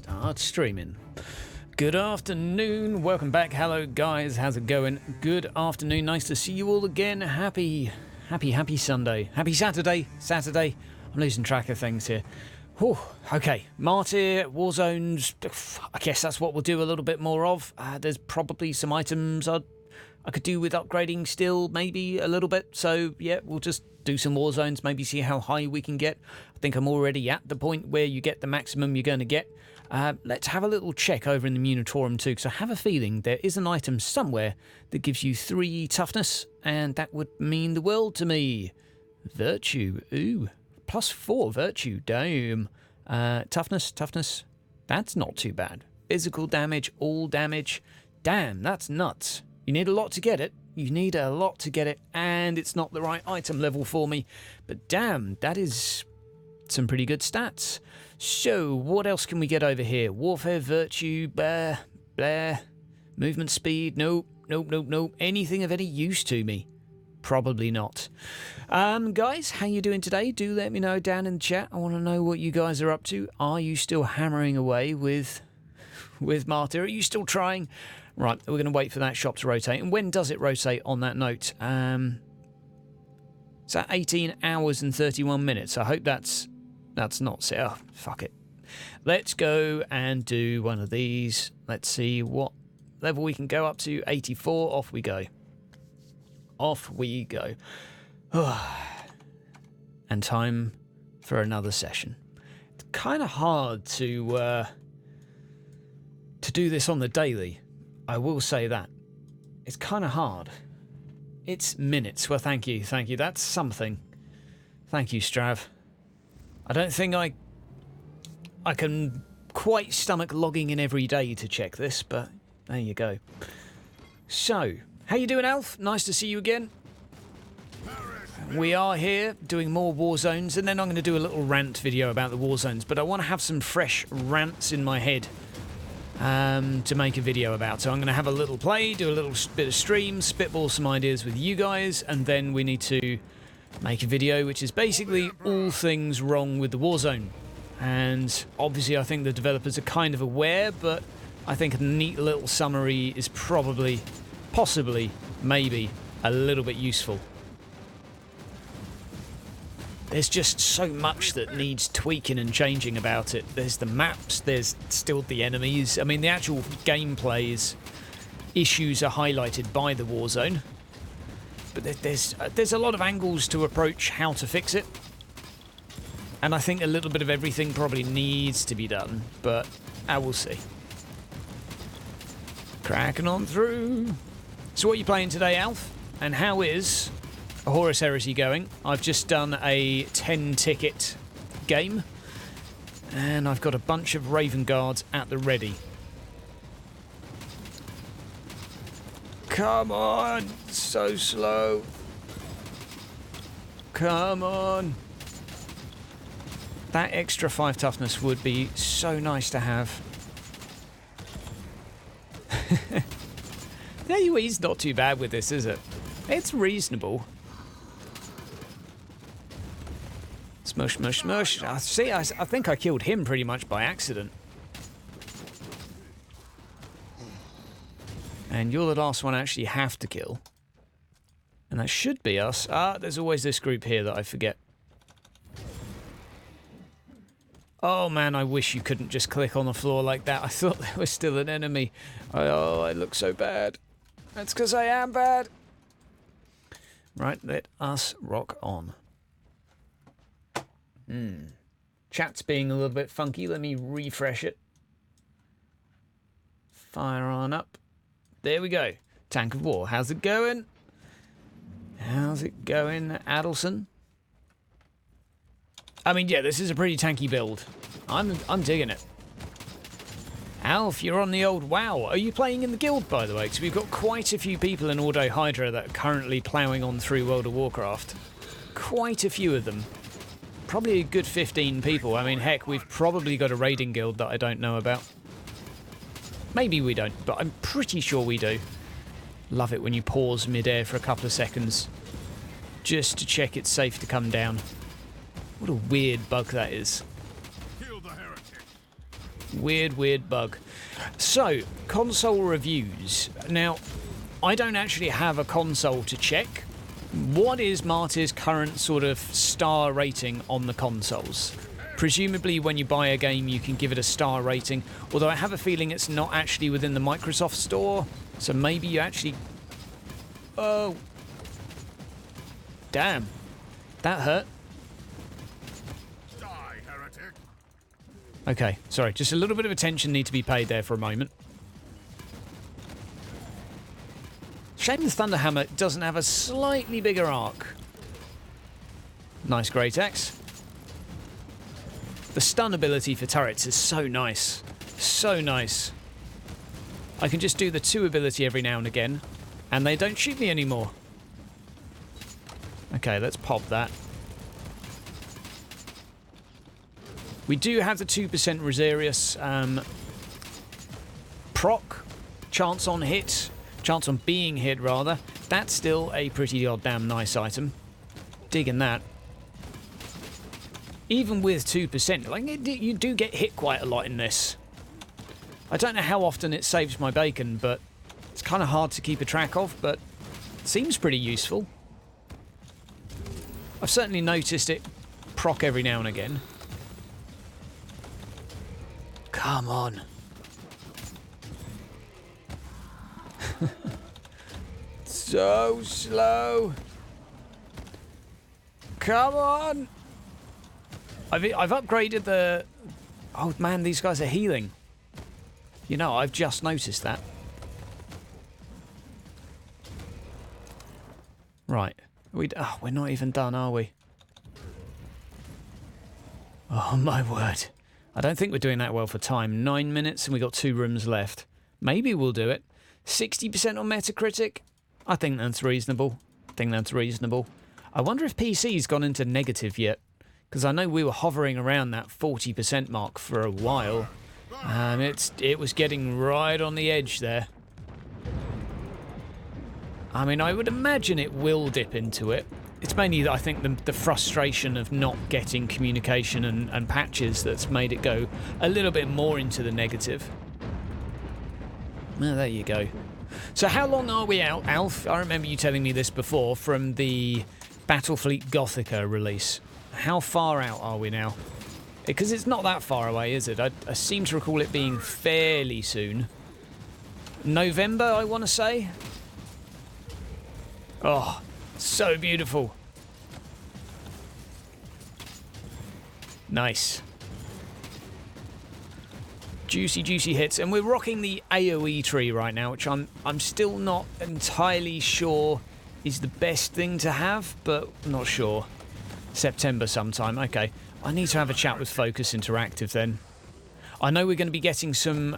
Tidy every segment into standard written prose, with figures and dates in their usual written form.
Start streaming. Good afternoon, welcome back. Hello guys, how's it going? Good afternoon, nice to see you all again. Happy Sunday. Happy Saturday. I'm losing track of things here. Whew. Okay, Martyr, Warzones, I guess that's what we'll do a little bit more of. There's probably some items I could do with upgrading still, maybe a little bit. So yeah, we'll just do some Warzones, maybe see how high we can get. I think I'm already at the point where you get the maximum you're going to get. Let's have a little check over in the Munitorum too, because I have a feeling there is an item somewhere that gives you 3 toughness, and that would mean the world to me. Virtue, ooh, +4 virtue, damn. Toughness, that's not too bad. Physical damage, all damage, damn, that's nuts. You need a lot to get it. And it's not the right item level for me. But damn, that is some pretty good stats. So, what else can we get over here? Warfare, virtue, blah. Movement speed, nope. Anything of any use to me? Probably not. Guys, how you doing today? Do let me know down in the chat. I want to know what you guys are up to. Are you still hammering away with Martyr? Are you still trying? Right, we're going to wait for that shop to rotate. And when does it rotate on that note? It's at 18 hours and 31 minutes. I hope that's not set. Oh, fuck it. Let's go and do one of these. Let's see what level we can go up to. 84. Off we go. And time for another session. It's kind of hard to do this on the daily. I will say that. It's kind of hard. It's minutes. Well, thank you. That's something. Thank you, Strav. I don't think I can quite stomach logging in every day to check this, but there you go. So, how you doing, Alf? Nice to see you again. We are here doing more Warzones, and then I'm going to do a little rant video about the Warzones, but I want to have some fresh rants in my head to make a video about. So I'm going to have a little play, do a little bit of stream, spitball some ideas with you guys, and then we need to make a video which is basically all things wrong with the Warzone. And obviously I think the developers are kind of aware, but I think a neat little summary is probably, possibly, maybe a little bit useful. There's just so much that needs tweaking and changing about it. There's the maps, there's still the enemies. I mean, the actual gameplay's issues are highlighted by the Warzone. But there's a lot of angles to approach how to fix it. And I think a little bit of everything probably needs to be done, but I will see. Cracking on through. So what are you playing today, Alf? And how is Horus Heresy going? I've just done a 10-ticket game, and I've got a bunch of Raven Guards at the ready. Come on! So slow. Come on. That extra 5 toughness would be so nice to have. The AoE's not too bad with this, is it? It's reasonable. Smush, smush, smush. I think I killed him pretty much by accident. And you're the last one I actually have to kill. And that should be us. There's always this group here that I forget. Oh man, I wish you couldn't just click on the floor like that. I thought there was still an enemy. Oh, I look so bad. That's because I am bad. Right, let us rock on. Chat's being a little bit funky. Let me refresh it. Fire on up. There we go. Tank of War. How's it going? Adelson? I mean, yeah, this is a pretty tanky build. I'm digging it. Alf, you're on the old WoW. Are you playing in the guild, by the way? Because we've got quite a few people in Ordo Hydra that are currently ploughing on through World of Warcraft. Quite a few of them. Probably a good 15 people. I mean, heck, we've probably got a raiding guild that I don't know about. Maybe we don't, but I'm pretty sure we do. Love it when you pause mid-air for a couple of seconds just to check it's safe to come down. What a weird bug that is. Kill the heretic. Weird, weird bug. So, console reviews. Now, I don't actually have a console to check. What is Martyr's current sort of star rating on the consoles? Presumably when you buy a game you can give it a star rating, although I have a feeling it's not actually within the Microsoft Store, so maybe you actually... Oh. Damn. That hurt. Die, heretic. Okay, sorry, just a little bit of attention need to be paid there for a moment. Shame the Thunderhammer doesn't have a slightly bigger arc. Nice Great Axe. The stun ability for turrets is so nice. So nice. I can just do the 2 ability every now and again, and they don't shoot me anymore. Okay, let's pop that. We do have the 2% Rosarius proc, chance on hit, chance on being hit rather. That's still a pretty goddamn nice item. Digging that. Even with 2%, like you do get hit quite a lot in this. I don't know how often it saves my bacon, but it's kind of hard to keep a track of, but it seems pretty useful. I've certainly noticed it proc every now and again. Come on. So slow. Come on. I've upgraded the... Oh man, these guys are healing. You know, I've just noticed that. Right. We're not even done, are we? Oh my word. I don't think we're doing that well for time. 9 minutes and we got 2 rooms left. Maybe we'll do it. 60% on Metacritic? I think that's reasonable. I wonder if PC's gone into negative yet. Because I know we were hovering around that 40% mark for a while. It was getting right on the edge there. I mean, I would imagine it will dip into it. It's mainly, I think, the frustration of not getting communication and patches that's made it go a little bit more into the negative. Well, there you go. So how long are we out, Alf? I remember you telling me this before, from the Battlefleet Gothica release. How far out are we now? Because it's not that far away, is it? I seem to recall it being fairly soon. November, I want to say? Oh, so beautiful. Nice. Juicy, juicy hits. And we're rocking the AoE tree right now, which I'm still not entirely sure is the best thing to have, but I'm not sure. September sometime. Okay. I need to have a chat with Focus Interactive then. I know we're going to be getting some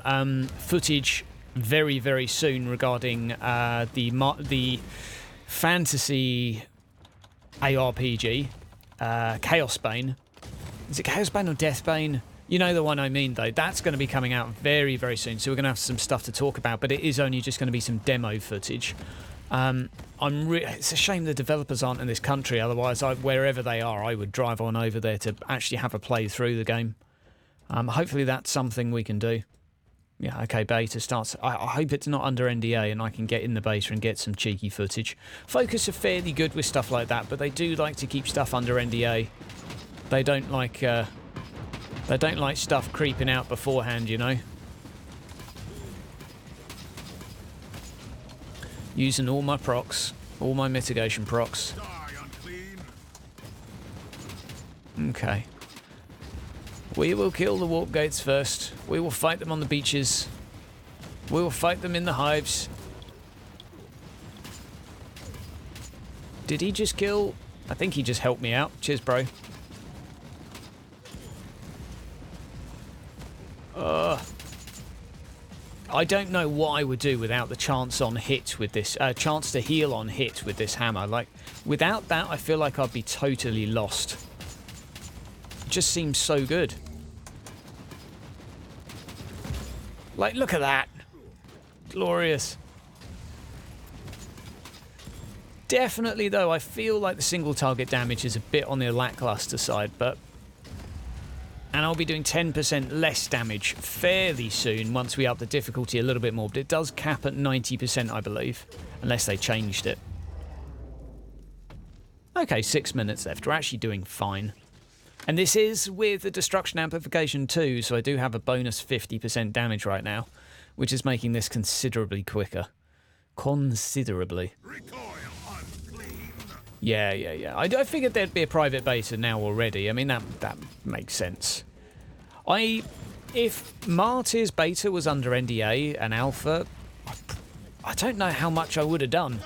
footage very, very soon regarding the fantasy ARPG, Chaosbane. Is it Chaosbane or Deathbane? You know the one I mean, though. That's going to be coming out very, very soon, so we're going to have some stuff to talk about, but it is only just going to be some demo footage. It's a shame the developers aren't in this country, otherwise, wherever they are, I would drive on over there to actually have a play through the game. Hopefully that's something we can do. Yeah, okay, beta starts. I hope it's not under NDA and I can get in the beta and get some cheeky footage. Focus are fairly good with stuff like that, but they do like to keep stuff under NDA. They don't like stuff creeping out beforehand, you know. Using all my procs, all my mitigation procs. Okay. We will kill the warp gates first. We will fight them on the beaches. We will fight them in the hives. Did he just kill? I think he just helped me out. Cheers, bro. I don't know what I would do without the chance on hit with this, chance to heal on hit with this hammer. Like, without that, I feel like I'd be totally lost. It just seems so good. Like, look at that. Glorious. Definitely, though, I feel like the single target damage is a bit on the lackluster side, but and I'll be doing 10% less damage fairly soon once we up the difficulty a little bit more. But it does cap at 90%, I believe, unless they changed it. Okay, 6 minutes left. We're actually doing fine. And this is with the destruction amplification too, so I do have a bonus 50% damage right now, which is making this considerably quicker. Considerably. Yeah. I figured there'd be a private beta now already. I mean, that makes sense. If Martyr's beta was under NDA and alpha, I don't know how much I would have done.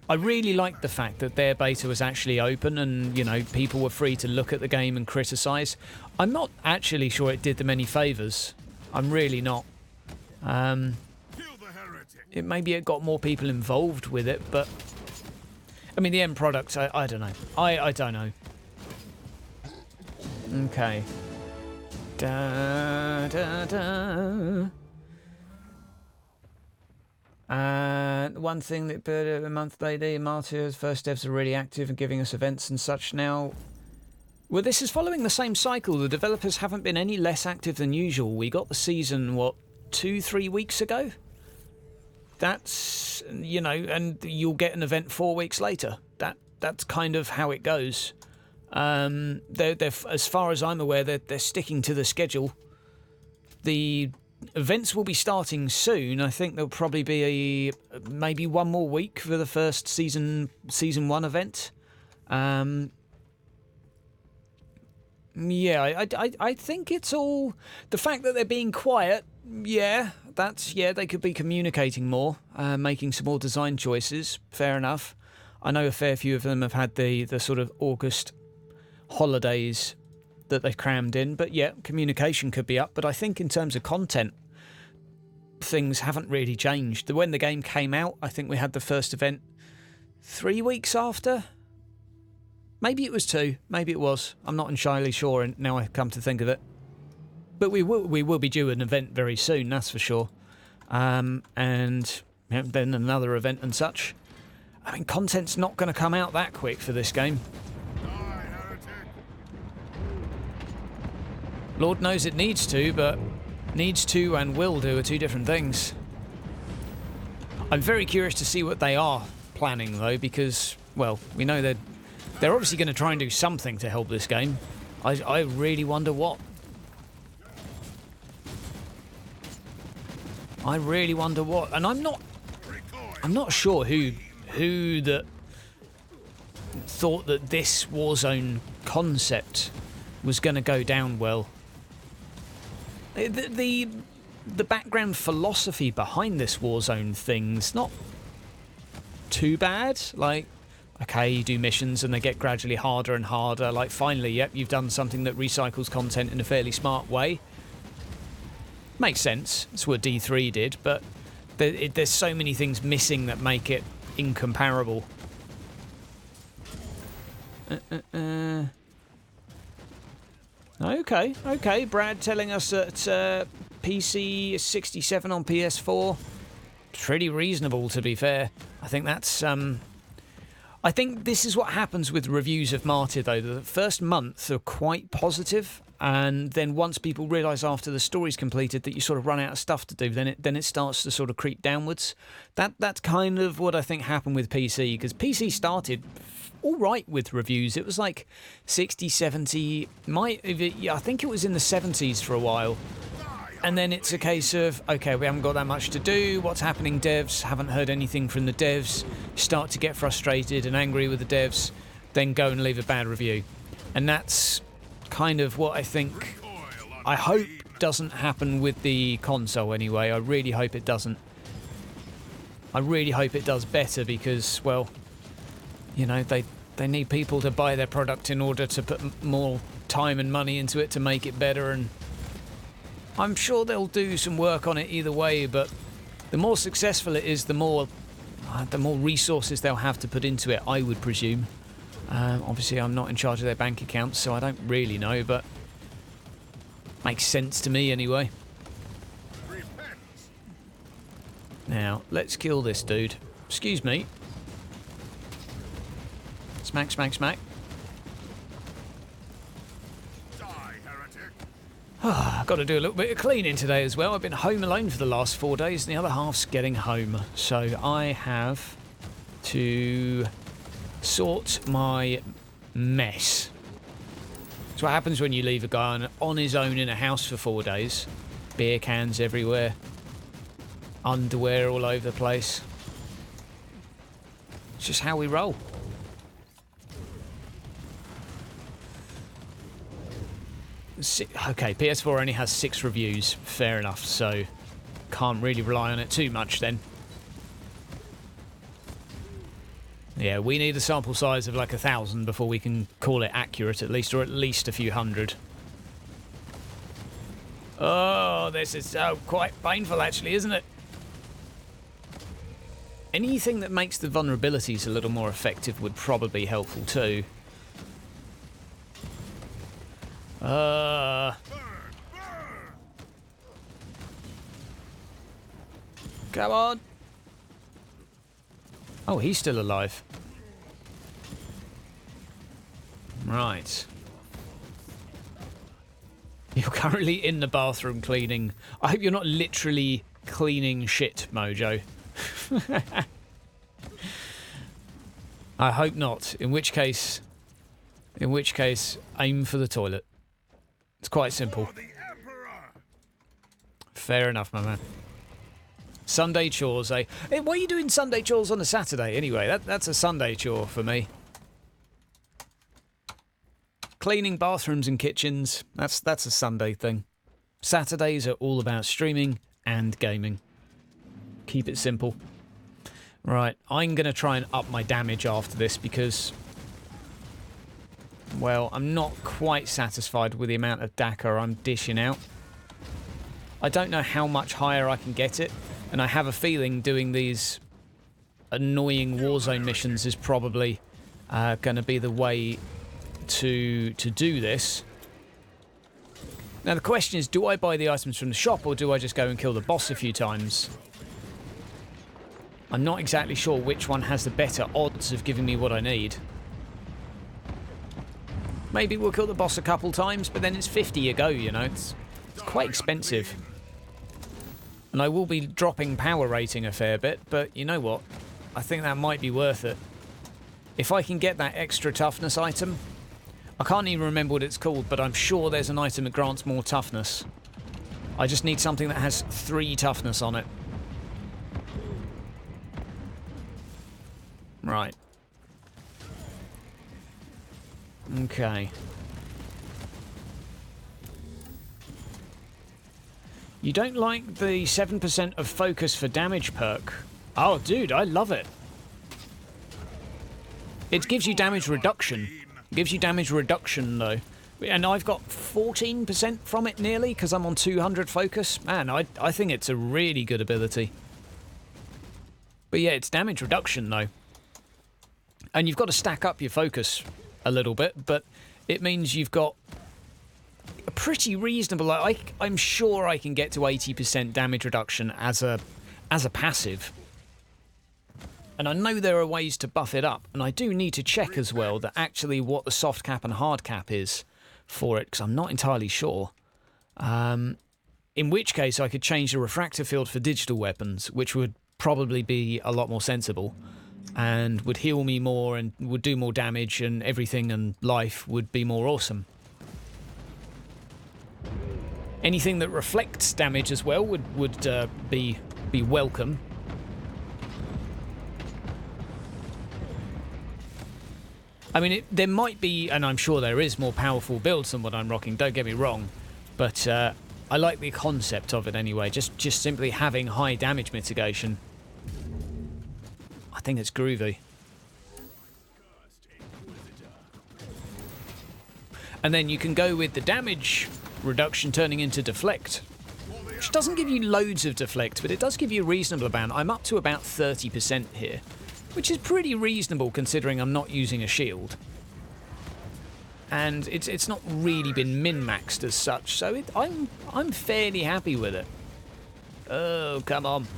I really liked the fact that their beta was actually open and, you know, people were free to look at the game and criticise. I'm not actually sure it did them any favours. I'm really not. Maybe it got more people involved with it, but I mean, the end product, I don't know. I don't know. Okay. One thing that a month later, Martyr's first devs are really active and giving us events and such now. Well, this is following the same cycle. The developers haven't been any less active than usual. We got the season, what, 2-3 weeks ago? That's, you know, and you'll get an event 4 weeks later. That's kind of how it goes. They're as far as I'm aware, they're sticking to the schedule. The events will be starting soon. I think there'll probably be maybe 1 more week for the first season 1 event. Yeah, I think it's all the fact that they're being quiet. Yeah, they could be communicating more, making some more design choices. Fair enough. I know a fair few of them have had the sort of August holidays that they've crammed in, but yeah, communication could be up. But I think in terms of content, things haven't really changed. When the game came out, I think we had the first event 3 weeks after. Maybe it was 2. Maybe it was. I'm not entirely sure now I come to think of it. But we will be due an event very soon, that's for sure. And then another event and such. I mean, content's not going to come out that quick for this game. Lord knows it needs to, but needs to and will do are 2 different things. I'm very curious to see what they are planning, though, because, well, we know they're obviously going to try and do something to help this game. I really wonder what. I really wonder what. And I'm not sure who that thought that this Warzone concept was going to go down well. The background philosophy behind this Warzone thing's not too bad. Like, okay, you do missions and they get gradually harder and harder. Like, finally, yep, you've done something that recycles content in a fairly smart way. Makes sense. That's what D3 did, but there's so many things missing that make it incomparable. Okay. Brad telling us that PC is 67 on PS4. Pretty reasonable, to be fair. I think that's I think this is what happens with reviews of Martyr, though. The first month are quite positive, and then once people realise after the story's completed that you sort of run out of stuff to do, then it starts to sort of creep downwards. That's kind of what I think happened with PC, because PC started all right with reviews. It was like 60, 70, I think it was in the 70s for a while. And then it's a case of, okay, we haven't got that much to do. What's happening, devs? Haven't heard anything from the devs. Start to get frustrated and angry with the devs. Then go and leave a bad review. And that's kind of what I hope doesn't happen with the console anyway. I really hope it doesn't. I really hope it does better because, well, you know, they need people to buy their product in order to put more time and money into it to make it better, and I'm sure they'll do some work on it either way, but the more successful it is, the more resources they'll have to put into it, I would presume. Obviously, I'm not in charge of their bank accounts, so I don't really know, but makes sense to me anyway. Now, let's kill this dude. Excuse me. Smack, smack, smack. Die, heretic. I've got to do a little bit of cleaning today as well. I've been home alone for the last 4 days and the other half's getting home. So I have to sort my mess. That's what happens when you leave a guy on his own in a house for 4 days. Beer cans everywhere. Underwear all over the place. It's just how we roll. Okay, PS4 only has 6 reviews. Fair enough, so can't really rely on it too much then. Yeah, we need a sample size of like 1,000 before we can call it accurate at least, or at least a few hundred. Oh, this is quite painful actually, isn't it? Anything that makes the vulnerabilities a little more effective would probably be helpful too. Come on. Oh, he's still alive. Right. You're currently in the bathroom cleaning. I hope you're not literally cleaning shit, Mojo. I hope not. In which case, aim for the toilet. It's quite simple. Fair enough, my man. Sunday chores, eh? Hey, why are you doing Sunday chores on a Saturday anyway? That's a Sunday chore for me. Cleaning bathrooms and kitchens, that's a Sunday thing. Saturdays are all about streaming and gaming. Keep it simple. Right, I'm going to try and up my damage after this because, well, I'm not quite satisfied with the amount of DACA I'm dishing out. I don't know how much higher I can get it, and I have a feeling doing these annoying Warzone missions is probably going to be the way to do this. Now the question is, do I buy the items from the shop or do I just go and kill the boss a few times? I'm not exactly sure which one has the better odds of giving me what I need. Maybe we'll kill the boss a couple times, but then it's 50 a go, you know. It's quite expensive. And I will be dropping power rating a fair bit, but you know what? I think that might be worth it. If I can get that extra toughness item, I can't even remember what it's called, but I'm sure there's an item that grants more toughness. I just need something that has 3 toughness on it. Right. Okay. You don't like the 7% of focus for damage perk? Oh, dude, I love it. It gives you damage reduction. It gives you damage reduction, though. And I've got 14% from it nearly, because I'm on 200 focus. Man, I think it's a really good ability. But yeah, it's damage reduction, though. And you've got to stack up your focus a little bit, but it means you've got a pretty reasonable... I'm sure I can get to 80% damage reduction as a passive. And I know there are ways to buff it up, and I do need to check as well that actually what the soft cap and hard cap is for it, because I'm not entirely sure. In which case I could change the refractor field for digital weapons, which would probably be a lot more sensible, and would heal me more and would do more damage, and everything and life would be more awesome. Anything that reflects damage as well would be welcome. I mean, there might be, and I'm sure there is, more powerful builds than what I'm rocking, don't get me wrong, but I like the concept of it anyway, just simply having high damage mitigation. I think it's groovy. And then you can go with the damage reduction turning into deflect, which doesn't give you loads of deflect, but it does give you a reasonable amount. I'm up to about 30% here, which is pretty reasonable considering I'm not using a shield. And it's not really been min-maxed as such, so I'm fairly happy with it. Oh, come on.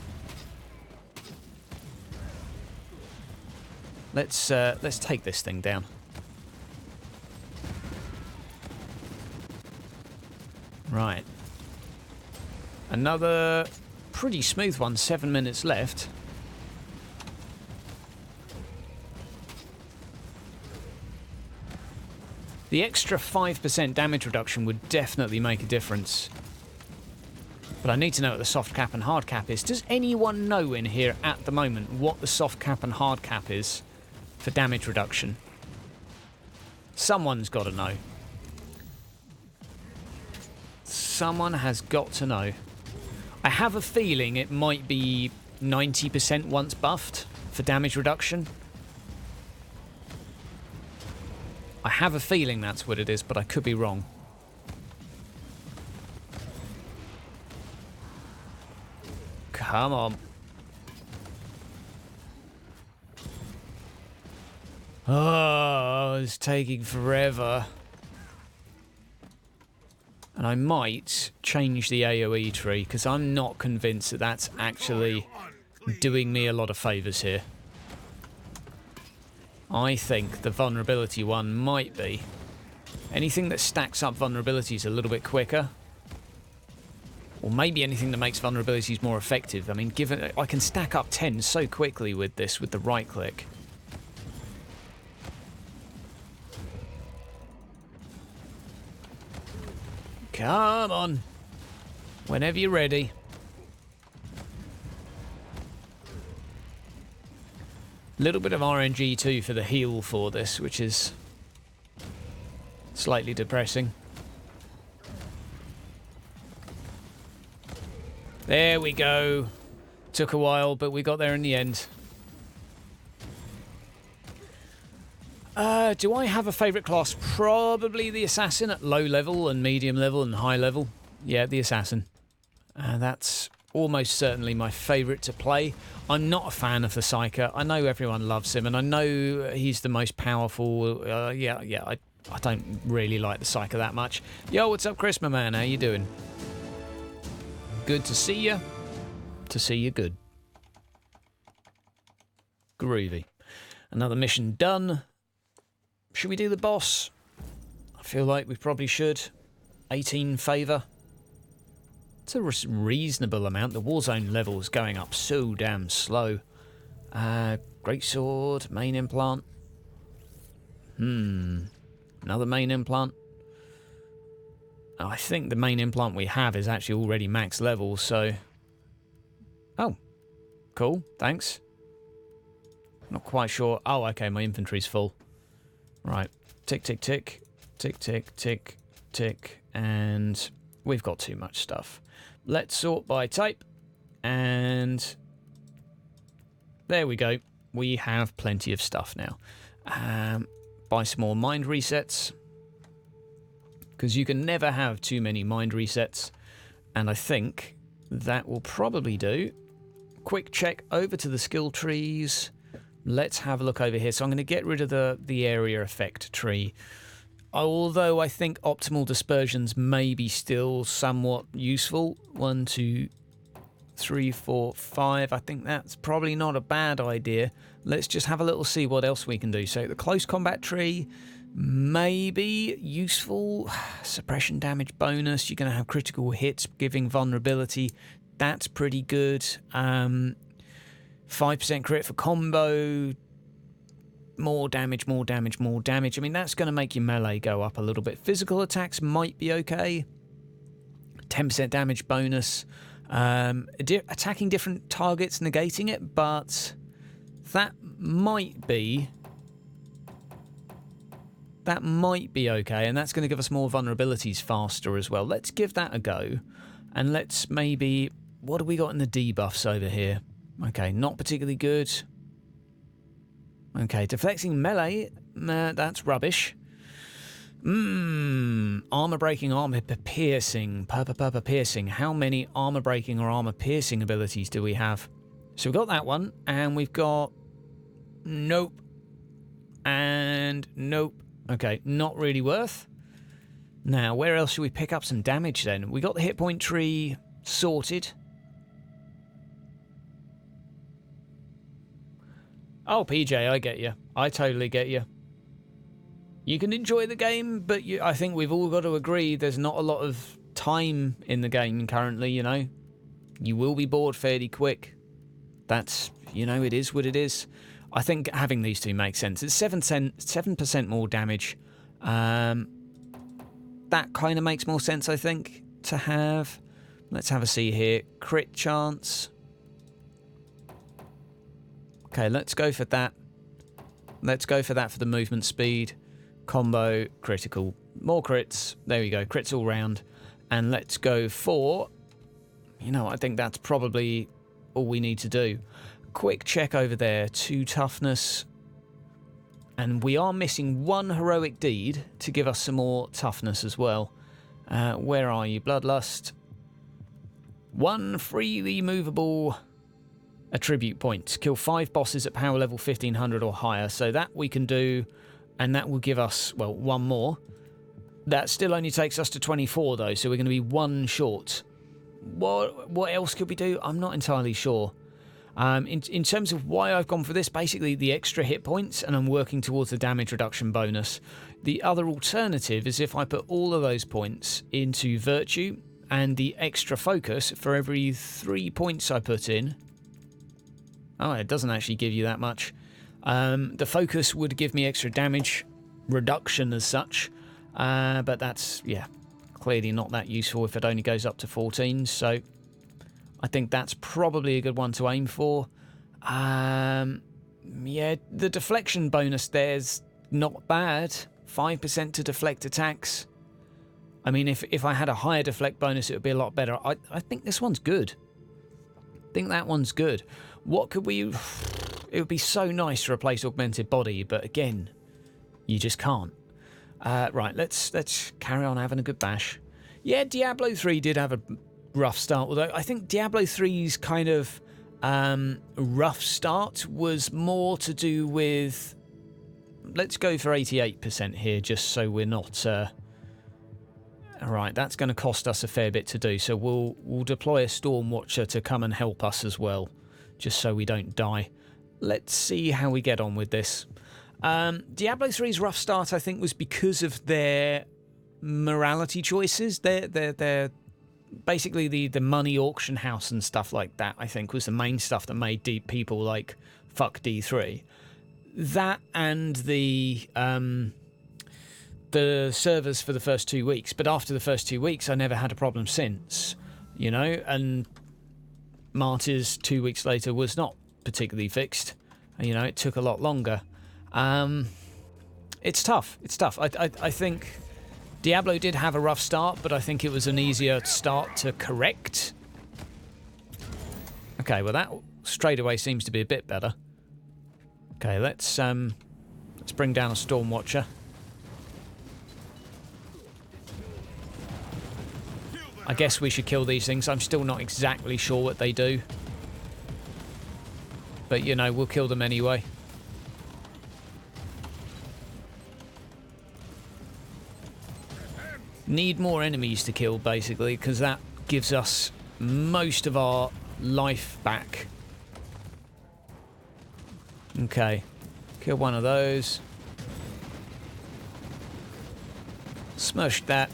Let's take this thing down. Right. Another pretty smooth one, 7 minutes left. The extra 5% damage reduction would definitely make a difference. But I need to know what the soft cap and hard cap is. Does anyone know in here at the moment what the soft cap and hard cap is for damage reduction? Someone's got to know. Someone has got to know. I have a feeling it might be 90% once buffed for damage reduction. I have a feeling that's what it is, but I could be wrong. Come on. Oh, it's taking forever. And I might change the AoE tree, because I'm not convinced that that's actually doing me a lot of favours here. I think the vulnerability one might be. Anything that stacks up vulnerabilities a little bit quicker. Or maybe anything that makes vulnerabilities more effective. I mean, given I can stack up 10 so quickly with this, with the right click. Come on. Whenever you're ready. Little bit of RNG too for the heal for this, which is slightly depressing. There we go. Took a while, but we got there in the end. Do I have a favourite class? Probably the Assassin at low level and medium level and high level. Yeah, the Assassin. That's almost certainly my favourite to play. I'm not a fan of the Psyker. I know everyone loves him, and I know he's the most powerful. I don't really like the Psyker that much. Yo, what's up, Chris, my man? How you doing? Good to see you. To see you good. Groovy. Another mission done. Should we do the boss? I feel like we probably should. 18 favour. It's a reasonable amount. The Warzone level is going up so damn slow. Greatsword, main implant. Another main implant. Oh, I think the main implant we have is actually already max level, so... Oh. Cool, thanks. Not quite sure. Oh, okay, my inventory's full. Right. Tick, tick, tick. Tick, tick, tick, tick. And we've got too much stuff. Let's sort by type. And there we go. We have plenty of stuff now. Buy some more mind resets. Because you can never have too many mind resets. And I think that will probably do. Quick check over to the skill trees. Let's have a look over here. So I'm going to get rid of the area effect tree. Although I think optimal dispersions may be still somewhat useful. 1, 2, 3, 4, 5. I think that's probably not a bad idea. Let's just have a little see what else we can do. So the close combat tree may be useful. Suppression damage bonus. You're going to have critical hits giving vulnerability. That's pretty good. 5% crit for combo. More damage, more damage, more damage. I mean, that's going to make your melee go up a little bit. Physical attacks might be okay. 10% damage bonus. Attacking different targets, negating it, but that might be okay, and that's going to give us more vulnerabilities faster as well. Let's give that a go, and let's maybe... What do we got in the debuffs over here? Okay, not particularly good. Okay, deflecting melee, that's rubbish. Armor breaking, armor piercing, purple piercing. How many armor breaking or armor piercing abilities do we have? So we've got that one, and we've got nope, and nope. Okay, not really worth. Now, where else should we pick up some damage then? We got the hit point tree sorted. Oh, PJ, I get you. I totally get you. You can enjoy the game, but I think we've all got to agree there's not a lot of time in the game currently, you know. You will be bored fairly quick. That's, you know, it is what it is. I think having these two makes sense. It's 7% more damage. That kind of makes more sense, I think, to have. Let's have a see here. Crit chance. Okay, let's go for that. Let's go for that for the movement speed. Combo, critical. More crits. There we go. Crits all round. And let's go for... You know, I think that's probably all we need to do. Quick check over there. 2 toughness. And we are missing 1 heroic deed to give us some more toughness as well. Where are you? Bloodlust. 1 freely movable attribute point. Kill 5 bosses at power level 1500 or higher. So that we can do, and that will give us, well, 1 more. That still only takes us to 24 though, so we're going to be 1 short. What else could we do? I'm not entirely sure. In terms of why I've gone for this, basically the extra hit points, and I'm working towards the damage reduction bonus. The other alternative is if I put all of those points into Virtue, and the extra focus for every 3 points I put in. Oh, it doesn't actually give you that much. The focus would give me extra damage reduction as such, but that's, yeah, clearly not that useful if it only goes up to 14, so I think that's probably a good one to aim for. Yeah, the deflection bonus there's not bad. 5% to deflect attacks. I mean, if I had a higher deflect bonus, it would be a lot better. I think this one's good. I think that one's good. What could we... It would be so nice to replace Augmented Body, but again, you just can't. Right, let's carry on having a good bash. Yeah, Diablo 3 did have a rough start, although I think Diablo 3's kind of rough start was more to do with... Let's go for 88% here, just so we're not... Alright, that's going to cost us a fair bit to do, so we'll deploy a Storm Watcher to come and help us as well, just so we don't die. Let's see how we get on with this. Diablo 3's rough start, I think, was because of their morality choices. Their basically the money auction house and stuff like that, I think, was the main stuff that made people like fuck D3. That and the servers for the first 2 weeks, but after the first 2 weeks I never had a problem since, you know, and Martyr's 2 weeks later was not particularly fixed, you know, it took a lot longer. It's tough. I think Diablo did have a rough start, but I think it was an easier start to correct. Okay, well that straight away seems to be a bit better. Okay, let's bring down a Storm Watcher. I guess we should kill these things. I'm still not exactly sure what they do. But, you know, we'll kill them anyway. Need more enemies to kill, basically, because that gives us most of our life back. Okay. Kill one of those. Smush that.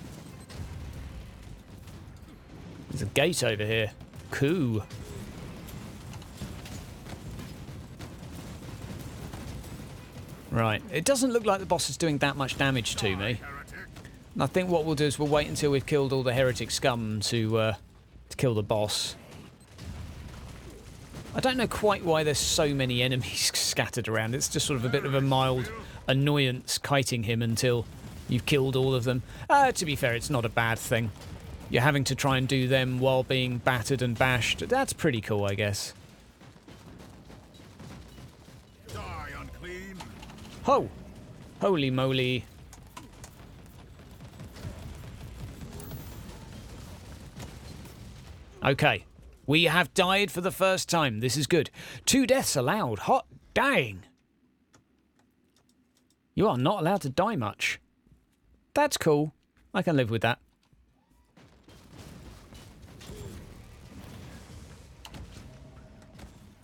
There's a gate over here. Cool. Right. It doesn't look like the boss is doing that much damage to me. And I think what we'll do is we'll wait until we've killed all the heretic scum to kill the boss. I don't know quite why there's so many enemies scattered around. It's just sort of a bit of a mild annoyance kiting him until you've killed all of them. To be fair, it's not a bad thing. You're having to try and do them while being battered and bashed. That's pretty cool, I guess. Die, unclean. Ho! Holy moly. Okay. We have died for the first time. This is good. 2 deaths allowed. Hot dang. You are not allowed to die much. That's cool. I can live with that.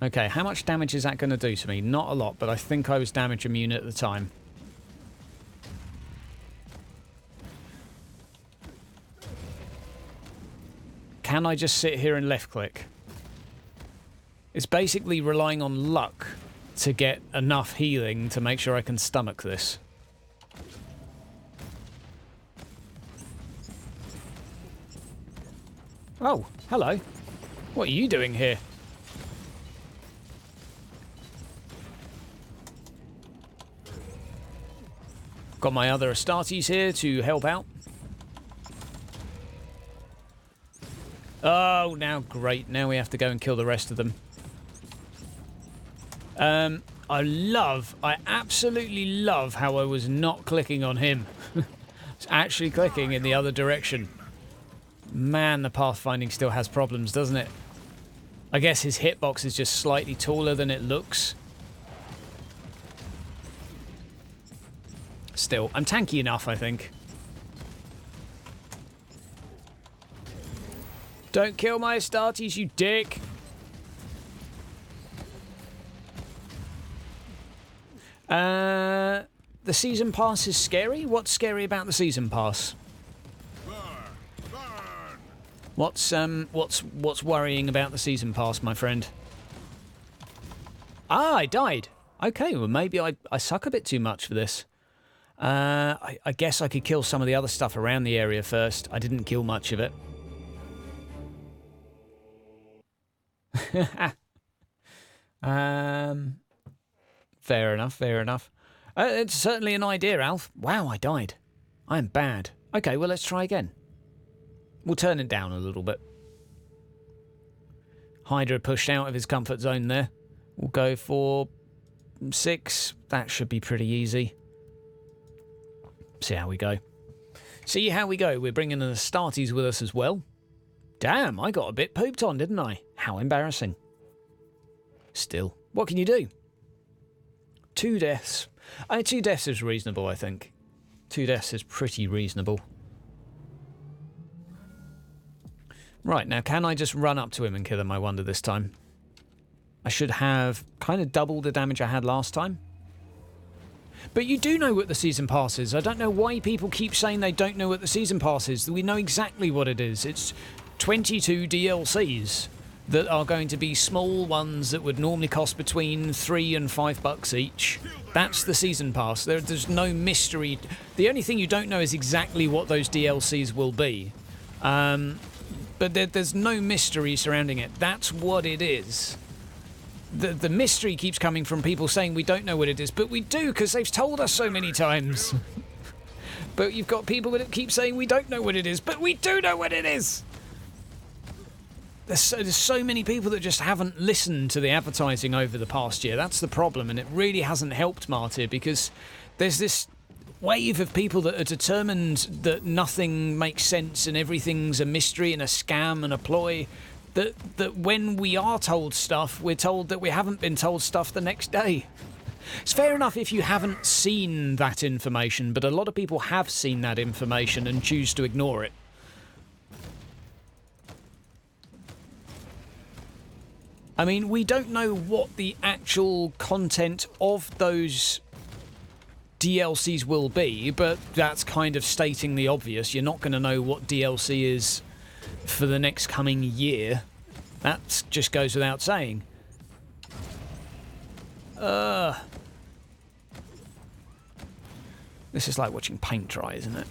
Okay, how much damage is that going to do to me? Not a lot, but I think I was damage immune at the time. can I just sit here and left click? It's basically relying on luck to get enough healing to make sure I can stomach this. Oh, hello. What are you doing here? Got my other Astartes here to help out. Oh, now great. Now we have to go and kill the rest of them. I absolutely love how I was not clicking on him. It's actually clicking in the other direction. Man, the pathfinding still has problems, doesn't it? I guess his hitbox is just slightly taller than it looks. Still, I'm tanky enough, I think. Don't kill my Astartes, you dick! The season pass is scary? What's scary about the season pass? What's worrying about the season pass, my friend? Ah, I died. Okay, well maybe I suck a bit too much for this. I guess I could kill some of the other stuff around the area first. I didn't kill much of it. Fair enough, fair enough. It's certainly an idea, Alf. Wow, I died. I am bad. Okay, well, let's try again. We'll turn it down a little bit. Hydra pushed out of his comfort zone there. We'll go for 6. That should be pretty easy. See how we go. See how we go. We're bringing the Astartes with us as well. Damn, I got a bit pooped on, didn't I? How embarrassing. Still, what can you do? 2 deaths. 2 deaths is reasonable, I think. 2 deaths is pretty reasonable. Right, now can I just run up to him and kill him, I wonder, this time? I should have kind of double the damage I had last time. But you do know what the season pass is. I don't know why people keep saying they don't know what the season pass is. We know exactly what it is. It's 22 DLCs that are going to be small ones that would normally cost between $3 and $5 each. That's the season pass. There's no mystery. The only thing you don't know is exactly what those DLCs will be. But there's no mystery surrounding it. That's what it is. The mystery keeps coming from people saying we don't know what it is, but we do because they've told us so many times. But you've got people that keep saying we don't know what it is, but we do know what it is. There's so many people that just haven't listened to the advertising over the past year. That's the problem, and it really hasn't helped Martyr because there's this wave of people that are determined that nothing makes sense and everything's a mystery and a scam and a ploy. That when we are told stuff, we're told that we haven't been told stuff the next day. It's fair enough if you haven't seen that information, but a lot of people have seen that information and choose to ignore it. I mean, we don't know what the actual content of those DLCs will be, but that's kind of stating the obvious. You're not going to know what DLC is for the next coming year. That just goes without saying. This is like watching paint dry, isn't it?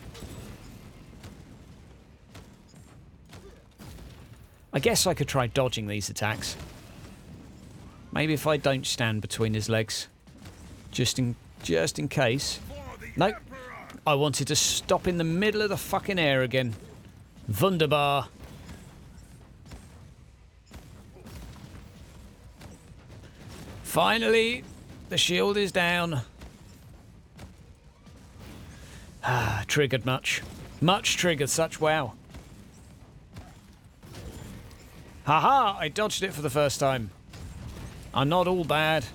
I guess I could try dodging these attacks. Maybe if I don't stand between his legs. Just in case. Nope. I wanted to stop in the middle of the fucking air again. Wunderbar. Finally, the shield is down. Ah, triggered much. Much triggered, such wow. Haha, I dodged it for the first time. I'm not all bad.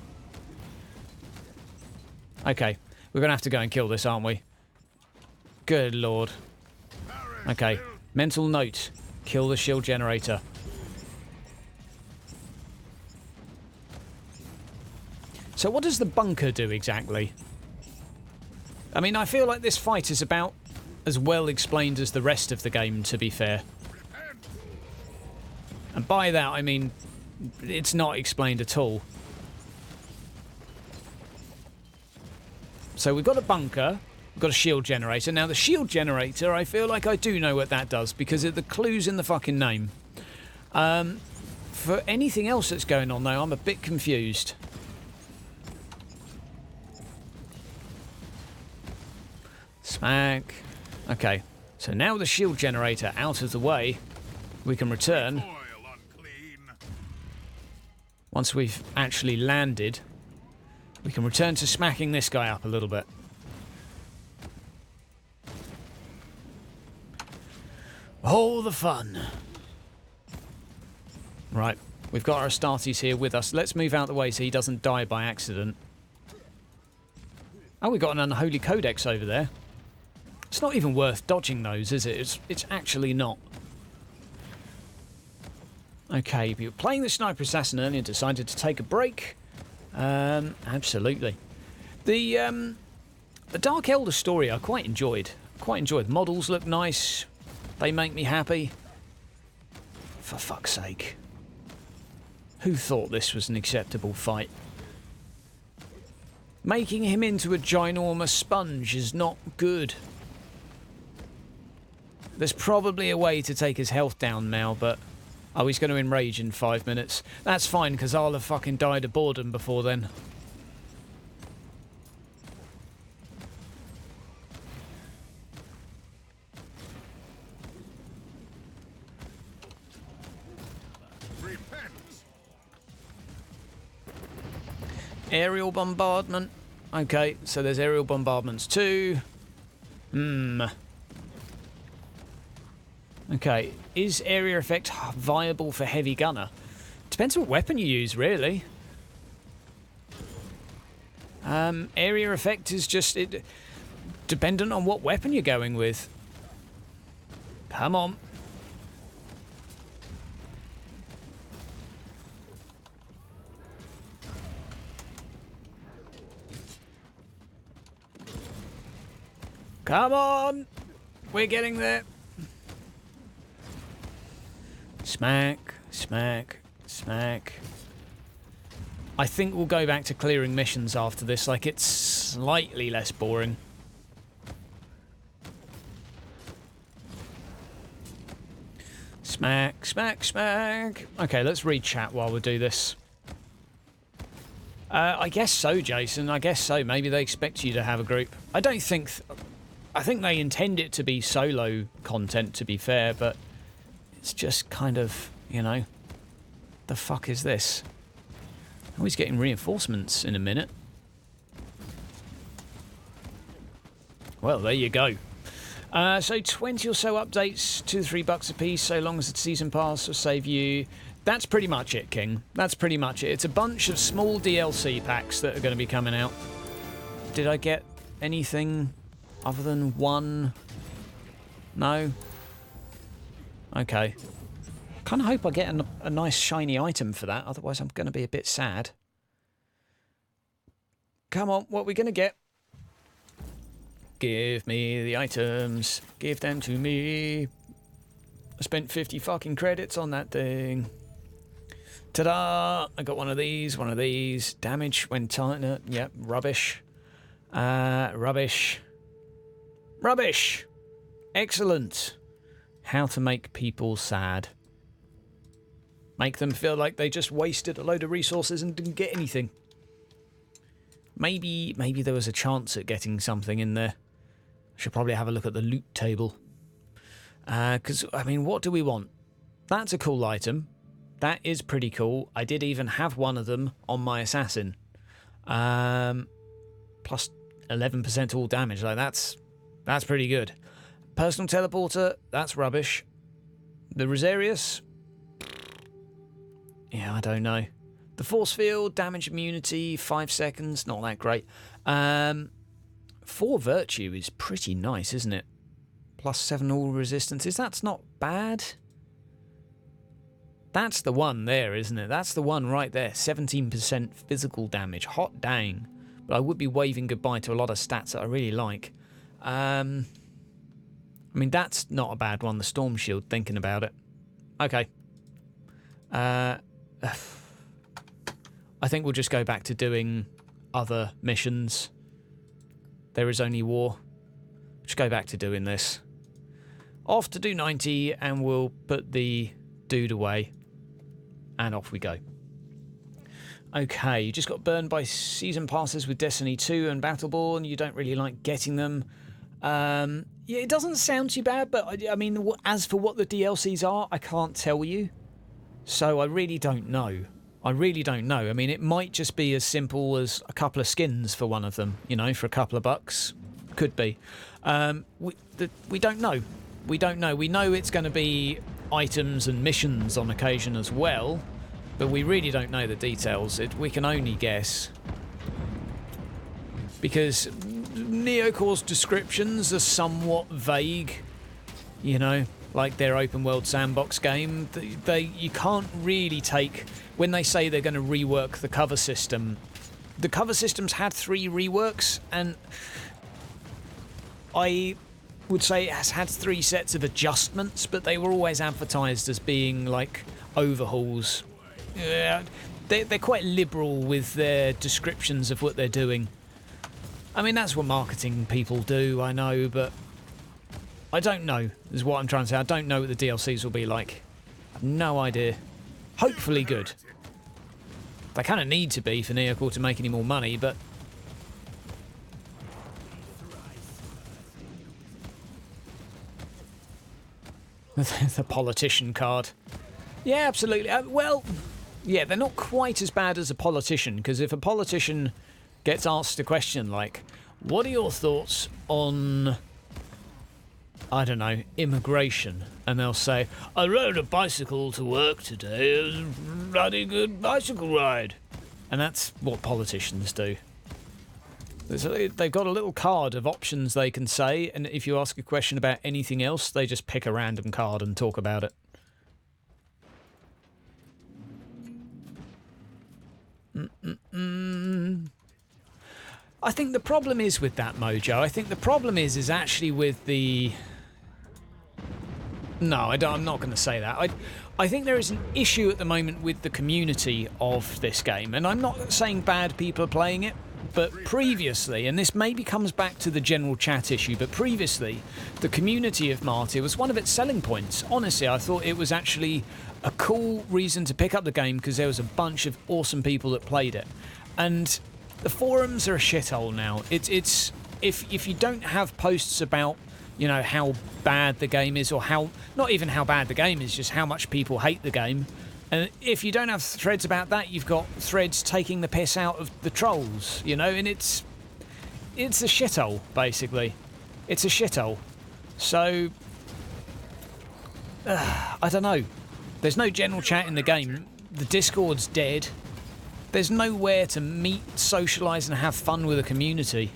Okay, we're going to have to go and kill this, aren't we? Good lord. Okay, mental note. Kill the shield generator. So what does the bunker do exactly? I mean, I feel like this fight is about as well explained as the rest of the game, to be fair. And by that, I mean, it's not explained at all. So we've got a bunker, we've got a shield generator. Now the shield generator, I feel like I do know what that does because of the clues in the fucking name. For anything else that's going on though, I'm a bit confused. Smack. Okay, so now with the shield generator out of the way, we can return. Once we've actually landed, we can return to smacking this guy up a little bit. Oh, the fun. Right, we've got our Astartes here with us. Let's move out the way so he doesn't die by accident. Oh, we've got an unholy codex over there. It's not even worth dodging those, is it? It's actually not. Okay, we were playing the Sniper Assassin earlier and decided to take a break. Absolutely. The Dark Elder story I quite enjoyed. Models look nice. They make me happy. For fuck's sake. Who thought this was an acceptable fight? Making him into a ginormous sponge is not good. There's probably a way to take his health down now, but... Oh, he's going to enrage in 5 minutes. That's fine, because I'll have fucking died of boredom before then. Repent. Aerial bombardment. Okay, so there's aerial bombardments too. Okay, is area effect viable for heavy gunner? Depends what weapon you use, really. Area effect is just dependent on what weapon you're going with. Come on. Come on! We're getting there. Smack, smack, smack. I think we'll go back to clearing missions after this, like it's slightly less boring. Smack, smack, smack. Okay, let's read chat while we do this. I guess so, Jason. I guess so. Maybe they expect you to have a group. I don't think... I think they intend it to be solo content, to be fair, but it's just kind of, you know, the fuck is this? Oh, he's getting reinforcements in a minute. Well, there you go. So 20 or so updates, $2-3 a piece, so long as the season pass will save you. That's pretty much it, King. That's pretty much it. It's a bunch of small DLC packs that are going to be coming out. Did I get anything other than one? No? Okay. Kind of hope I get a nice shiny item for that, otherwise I'm going to be a bit sad. Come on, what are we going to get? Give me the items. Give them to me. I spent 50 fucking credits on that thing. Ta-da! I got one of these, one of these. Damage when tighter. Yep, rubbish. Rubbish. Rubbish! Excellent. How to make people sad. Make them feel like they just wasted a load of resources and didn't get anything. Maybe there was a chance at getting something in there. I should probably have a look at the loot table. Because, I mean, what do we want? That's a cool item. That is pretty cool. I did even have one of them on my assassin. Plus 11% all damage. Like, that's pretty good. Personal teleporter, that's rubbish. The Rosarius? Yeah, I don't know. The force field, damage immunity, 5 seconds, not that great. 4 virtue is pretty nice, isn't it? Plus 7 all resistances, that's not bad. That's the one there, isn't it? That's the one right there. 17% physical damage. Hot dang. But I would be waving goodbye to a lot of stats that I really like. I mean, that's not a bad one, the Storm Shield, thinking about it. Okay. I think we'll just go back to doing other missions. There is only war. Just go back to doing this. Off to do 90, and we'll put the dude away. And off we go. Okay, you just got burned by season passes with Destiny 2 and Battleborn. You don't really like getting them. Yeah, it doesn't sound too bad, but I mean, as for what the DLCs are, I can't tell you. So I really don't know. I really don't know. I mean, it might just be as simple as a couple of skins for one of them, you know, for a couple of bucks. Could be. We don't know. We don't know. We know it's going to be items and missions on occasion as well, but we really don't know the details. We can only guess. Because Neocore's descriptions are somewhat vague, you know, like their open world sandbox game. You can't really take, when they say they're going to rework the cover system. The cover system's had 3 reworks, and I would say it has had 3 sets of adjustments, but they were always advertised as being like overhauls. They're quite liberal with their descriptions of what they're doing. I mean, that's what marketing people do, I know, but I don't know, is what I'm trying to say. I don't know what the DLCs will be like. I've no idea. Hopefully good. They kind of need to be for Neocore to make any more money, but the politician card. Yeah, absolutely. Well, yeah, they're not quite as bad as a politician, because if a politician gets asked a question like, what are your thoughts on, I don't know, immigration? And they'll say, I rode a bicycle to work today. It was a bloody good bicycle ride. And that's what politicians do. They've got a little card of options they can say, and if you ask a question about anything else, they just pick a random card and talk about it. I think the problem is with that, Mojo. I think the problem is actually with the... No, I'm not going to say that. I think there is an issue at the moment with the community of this game, and I'm not saying bad people are playing it, but previously, and this maybe comes back to the general chat issue, but previously, the community of Martyr was one of its selling points. Honestly, I thought it was actually a cool reason to pick up the game because there was a bunch of awesome people that played it. And the forums are a shithole now. It's if you don't have posts about, you know, how bad the game is, or how, not even how bad the game is, just how much people hate the game. And if you don't have threads about that, you've got threads taking the piss out of the trolls, you know, and it's a shithole, basically. It's a shithole. So, I don't know. There's no general chat in the game. The Discord's dead. There's nowhere to meet, socialise and have fun with a community.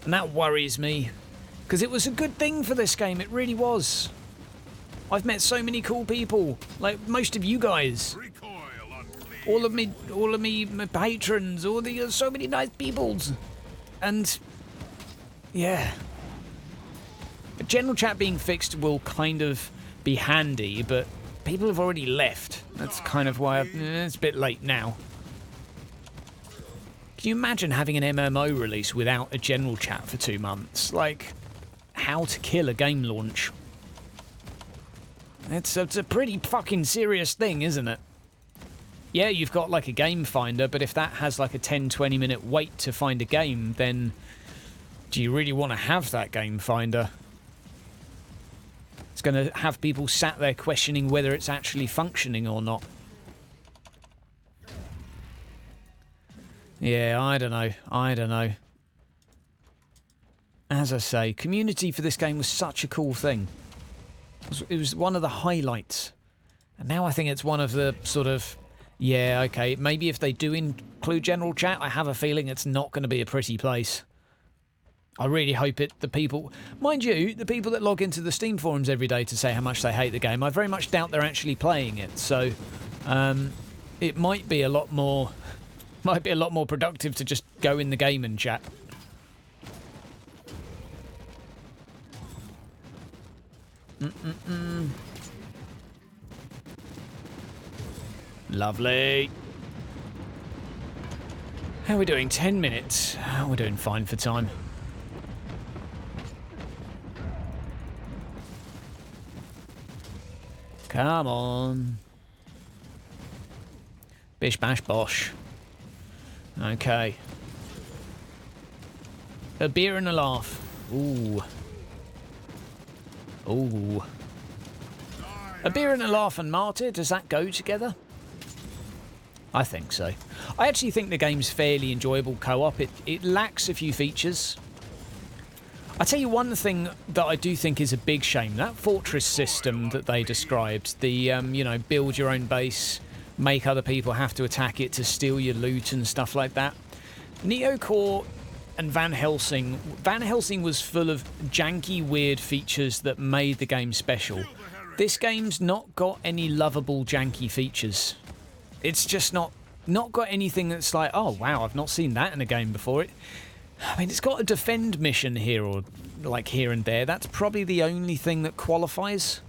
And that worries me. Because it was a good thing for this game, it really was. I've met so many cool people, like most of you guys. All of me, my patrons, so many nice peoples. And, yeah. A general chat being fixed will kind of be handy, but people have already left. That's kind of why it's a bit late now. Can you imagine having an MMO release without a general chat for 2 months? Like, how to kill a game launch. It's a pretty fucking serious thing, isn't it? Yeah, you've got like a game finder, but if that has like a 10-20 minute wait to find a game, then do you really want to have that game finder? It's going to have people sat there questioning whether it's actually functioning or not. Yeah, I don't know. As I say, community for this game was such a cool thing. It was one of the highlights. And now I think it's one of the sort of, yeah, okay, maybe if they do include general chat, I have a feeling it's not going to be a pretty place. I really hope the people, mind you, the people that log into the Steam forums every day to say how much they hate the game, I very much doubt they're actually playing it. So, it might be a lot more productive to just go in the game and chat. Lovely. How are we doing? 10 minutes. Oh, we're doing fine for time. Come on. Bish bash bosh. Okay. A beer and a laugh. Ooh. Ooh. A beer and a laugh and Martyr, does that go together? I think so. I actually think the game's fairly enjoyable co-op. It lacks a few features. I tell you one thing that I do think is a big shame. That fortress system that they described, the, you know, build your own base, make other people have to attack it to steal your loot and stuff like that. Neocore and Van Helsing. Van Helsing was full of janky, weird features that made the game special. This game's not got any lovable, janky features. It's just not got anything that's like, oh wow, I've not seen that in a game before. I mean, it's got a defend mission here or like here and there. That's probably the only thing that qualifies.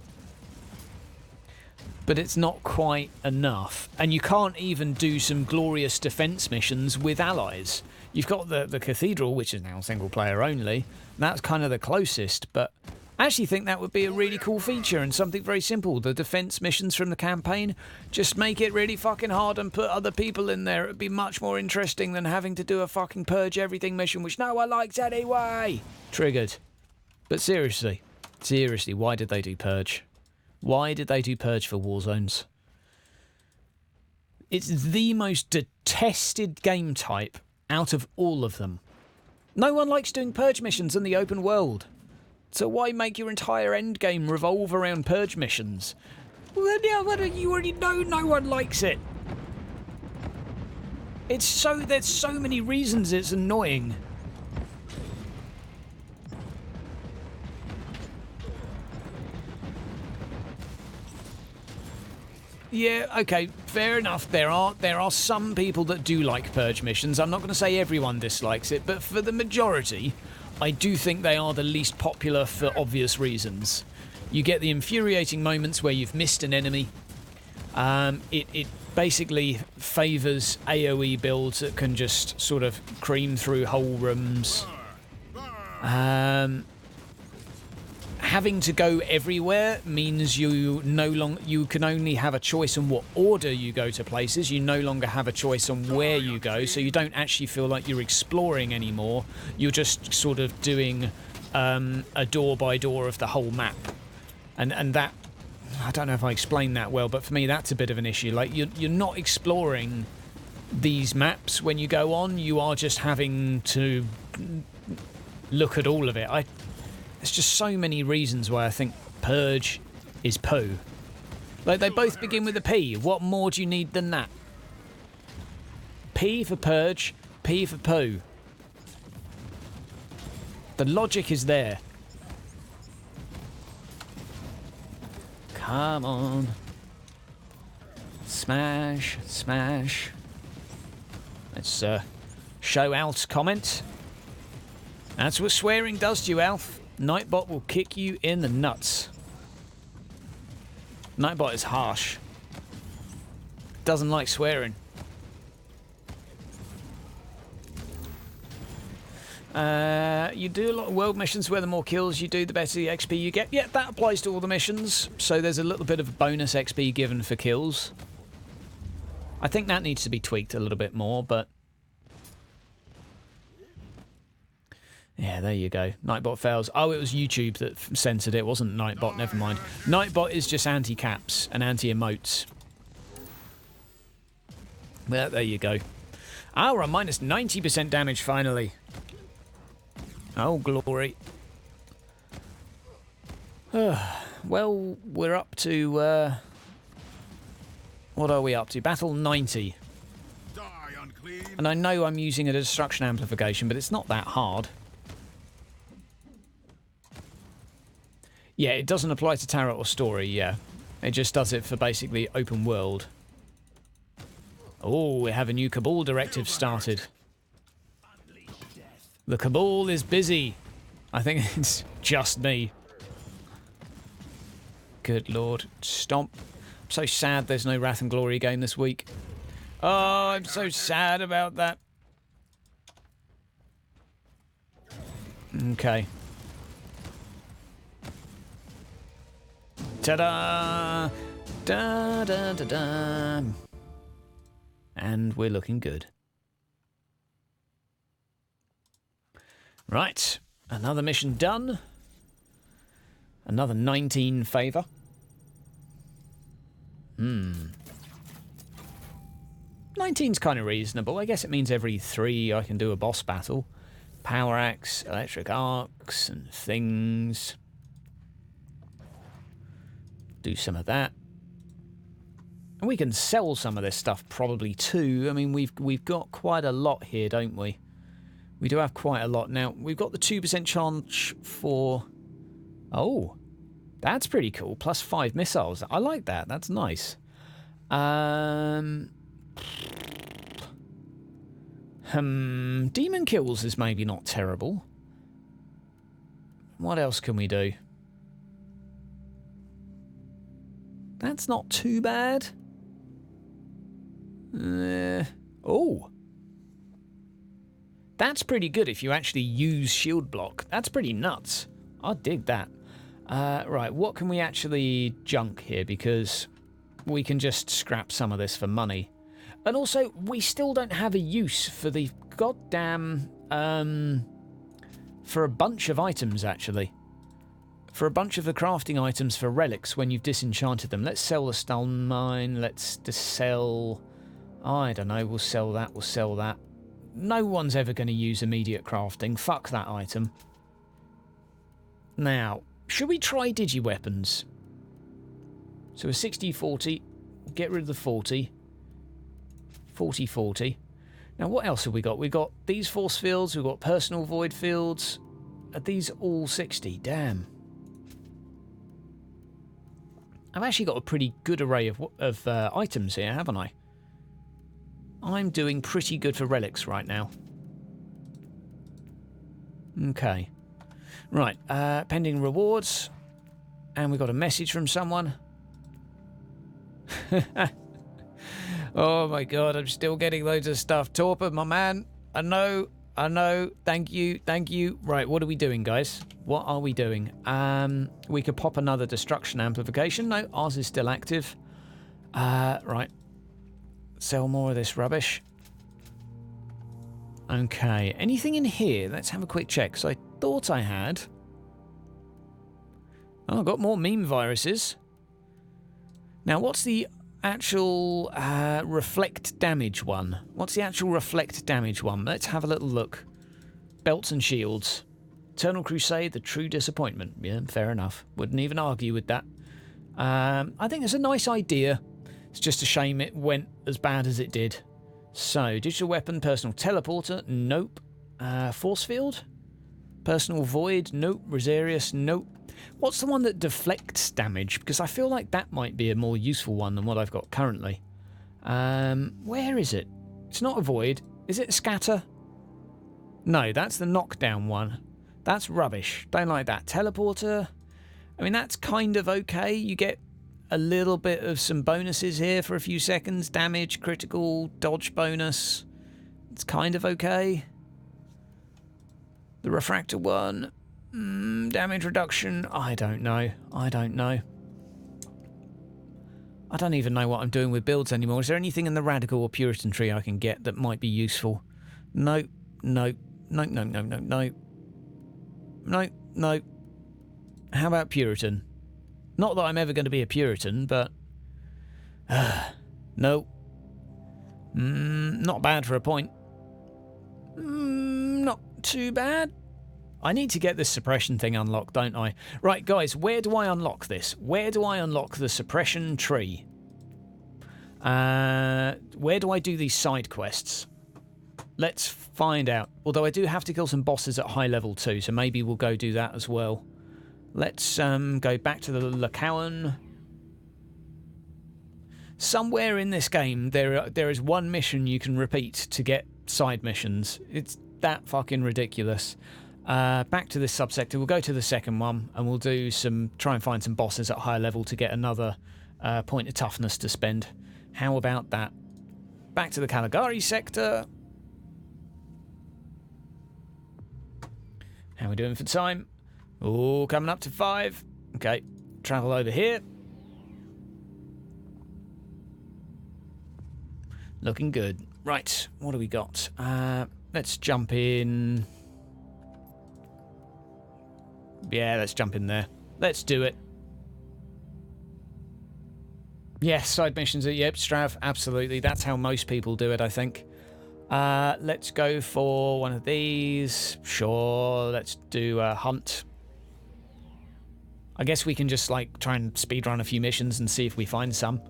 But it's not quite enough. And you can't even do some glorious defense missions with allies. You've got the cathedral, which is now single player only. That's kind of the closest, but I actually think that would be a really cool feature and something very simple. The defense missions from the campaign, just make it really fucking hard and put other people in there. It would be much more interesting than having to do a fucking purge everything mission, which no one likes anyway. Triggered. But seriously, why did they do purge? Why did they do purge for Warzones? It's the most detested game type out of all of them. No one likes doing purge missions in the open world. So why make your entire endgame revolve around purge missions? Well, yeah, you already know no one likes it. There's so many reasons it's annoying. Yeah, okay, fair enough. There are some people that do like purge missions. I'm not going to say everyone dislikes it, but for the majority, I do think they are the least popular for obvious reasons. You get the infuriating moments where you've missed an enemy. It basically favours AoE builds that can just sort of cream through whole rooms. Having to go everywhere means you can only have a choice on what order you go to places. You no longer have a choice on where you go, so you don't actually feel like you're exploring anymore. You're just sort of doing a door by door of the whole map, and that, I don't know if I explained that well, but for me that's a bit of an issue. Like you're not exploring these maps when you go on. You are just having to look at all of it. There's just so many reasons why I think purge is poo. Like, they both begin with a P. What more do you need than that? P for purge, P for poo. The logic is there. Come on. Smash, smash. Let's show Alf's comment. That's what swearing does to you, Alf. Nightbot will kick you in the nuts. Nightbot is harsh. Doesn't like swearing. You do a lot of world missions where the more kills you do, the better the XP you get. Yeah, that applies to all the missions. So there's a little bit of bonus XP given for kills. I think that needs to be tweaked a little bit more, but yeah, there you go. Nightbot fails. Oh, it was YouTube that censored it. Wasn't Nightbot. Never mind. Nightbot is just anti-caps and anti-emotes. Well, there you go. Ah, we're on minus 90% damage finally. Oh, glory. Well, we're up to... what are we up to? Battle 90. Die, unclean. And I know I'm using a destruction amplification, but it's not that hard. Yeah, it doesn't apply to Tarot or Story, yeah. It just does it for basically open world. Oh, we have a new Cabal directive started. The Cabal is busy. I think it's just me. Good lord. Stomp. So sad there's no Wrath and Glory game this week. Oh, I'm so sad about that. Okay. Ta-da! Da-da-da-da. And we're looking good. Right. Another mission done. Another 19 favour. 19's kind of reasonable. I guess it means every 3 I can do a boss battle. Power axe, electric arcs and things. Do some of that. And we can sell some of this stuff probably too. I mean, we've got quite a lot here, don't we? We do have quite a lot. Now, we've got the 2% chance for... Oh, that's pretty cool. Plus 5 missiles. I like that. That's nice. Demon kills is maybe not terrible. What else can we do? That's not too bad. Oh. That's pretty good if you actually use shield block. That's pretty nuts. I dig that. Right, what can we actually junk here? Because we can just scrap some of this for money. And also, we still don't have a use for the goddamn... for a bunch of items, actually. For a bunch of the crafting items for relics when you've disenchanted them. Let's sell the stone mine. Let's just sell... I don't know, we'll sell that, we'll sell that. No one's ever going to use immediate crafting. Fuck that item. Now, should we try digi-weapons? So a 60-40, get rid of the 40. 40-40. Now what else have we got? We've got these force fields, we've got personal void fields. Are these all 60? Damn. I've actually got a pretty good array of items here, haven't I? I'm doing pretty good for relics right now. Okay. Right, pending rewards. And we got a message from someone. Oh my god, I'm still getting loads of stuff. Torpor, my man. I know. Thank you. Right, what are we doing, guys? What are we doing? We could pop another destruction amplification. No, ours is still active. Right. Sell more of this rubbish. Okay, anything in here? Let's have a quick check. So I thought I had... Oh, I've got more meme viruses. Now, what's the actual reflect damage one? What's the actual reflect damage one? Let's have a little look. Belts and shields. Eternal Crusade, the true disappointment. Yeah, fair enough. Wouldn't even argue with that. I think it's a nice idea. It's just a shame it went as bad as it did. So, digital weapon, personal teleporter, nope. Force field? Personal void, nope. Rosarius, nope. What's the one that deflects damage? Because I feel like that might be a more useful one than what I've got currently. Where is it? It's not a void. Is it a scatter? No, that's the knockdown one. That's rubbish. Don't like that. Teleporter. I mean, that's kind of okay. You get a little bit of some bonuses here for a few seconds. Damage, critical, dodge bonus. It's kind of okay. The refractor one. Damage reduction. I don't know. I don't even know what I'm doing with builds anymore. Is there anything in the radical or Puritan tree I can get that might be useful? No. No. How about Puritan? Not that I'm ever going to be a Puritan, but... no. Not bad for a point. Not too bad. I need to get this suppression thing unlocked, don't I? Right, guys, where do I unlock this? Where do I unlock the suppression tree? Where do I do these side quests? Let's find out. Although I do have to kill some bosses at high level too, so maybe we'll go do that as well. Let's go back to the Lacawan. Somewhere in this game, there is one mission you can repeat to get side missions. It's that fucking ridiculous. Back to this subsector. We'll go to the second one, and we'll do try and find some bosses at higher level to get another point of toughness to spend. How about that? Back to the Caligari sector. How are we doing for time? Oh, coming up to 5. Okay, travel over here. Looking good. Right, what do we got? Let's jump in. Yeah, let's jump in there. Let's do it. Yes, side missions. Yep, Strav, absolutely. That's how most people do it, I think. Let's go for one of these. Sure, let's do a hunt. I guess we can just, like, try and speedrun a few missions and see if we find some.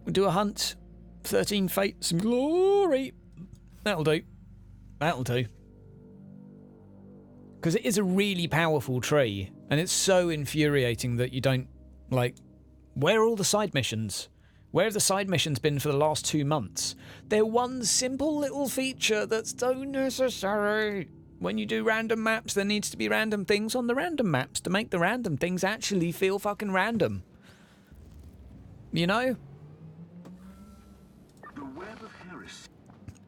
We'll do a hunt. 13 fate, some glory. That'll do. That'll do. Because it is a really powerful tree, and it's so infuriating that you don't, like, where are all the side missions? Where have the side missions been for the last 2 months? They're one simple little feature that's so necessary. When you do random maps, there needs to be random things on the random maps to make the random things actually feel fucking random. You know? The web of heresy.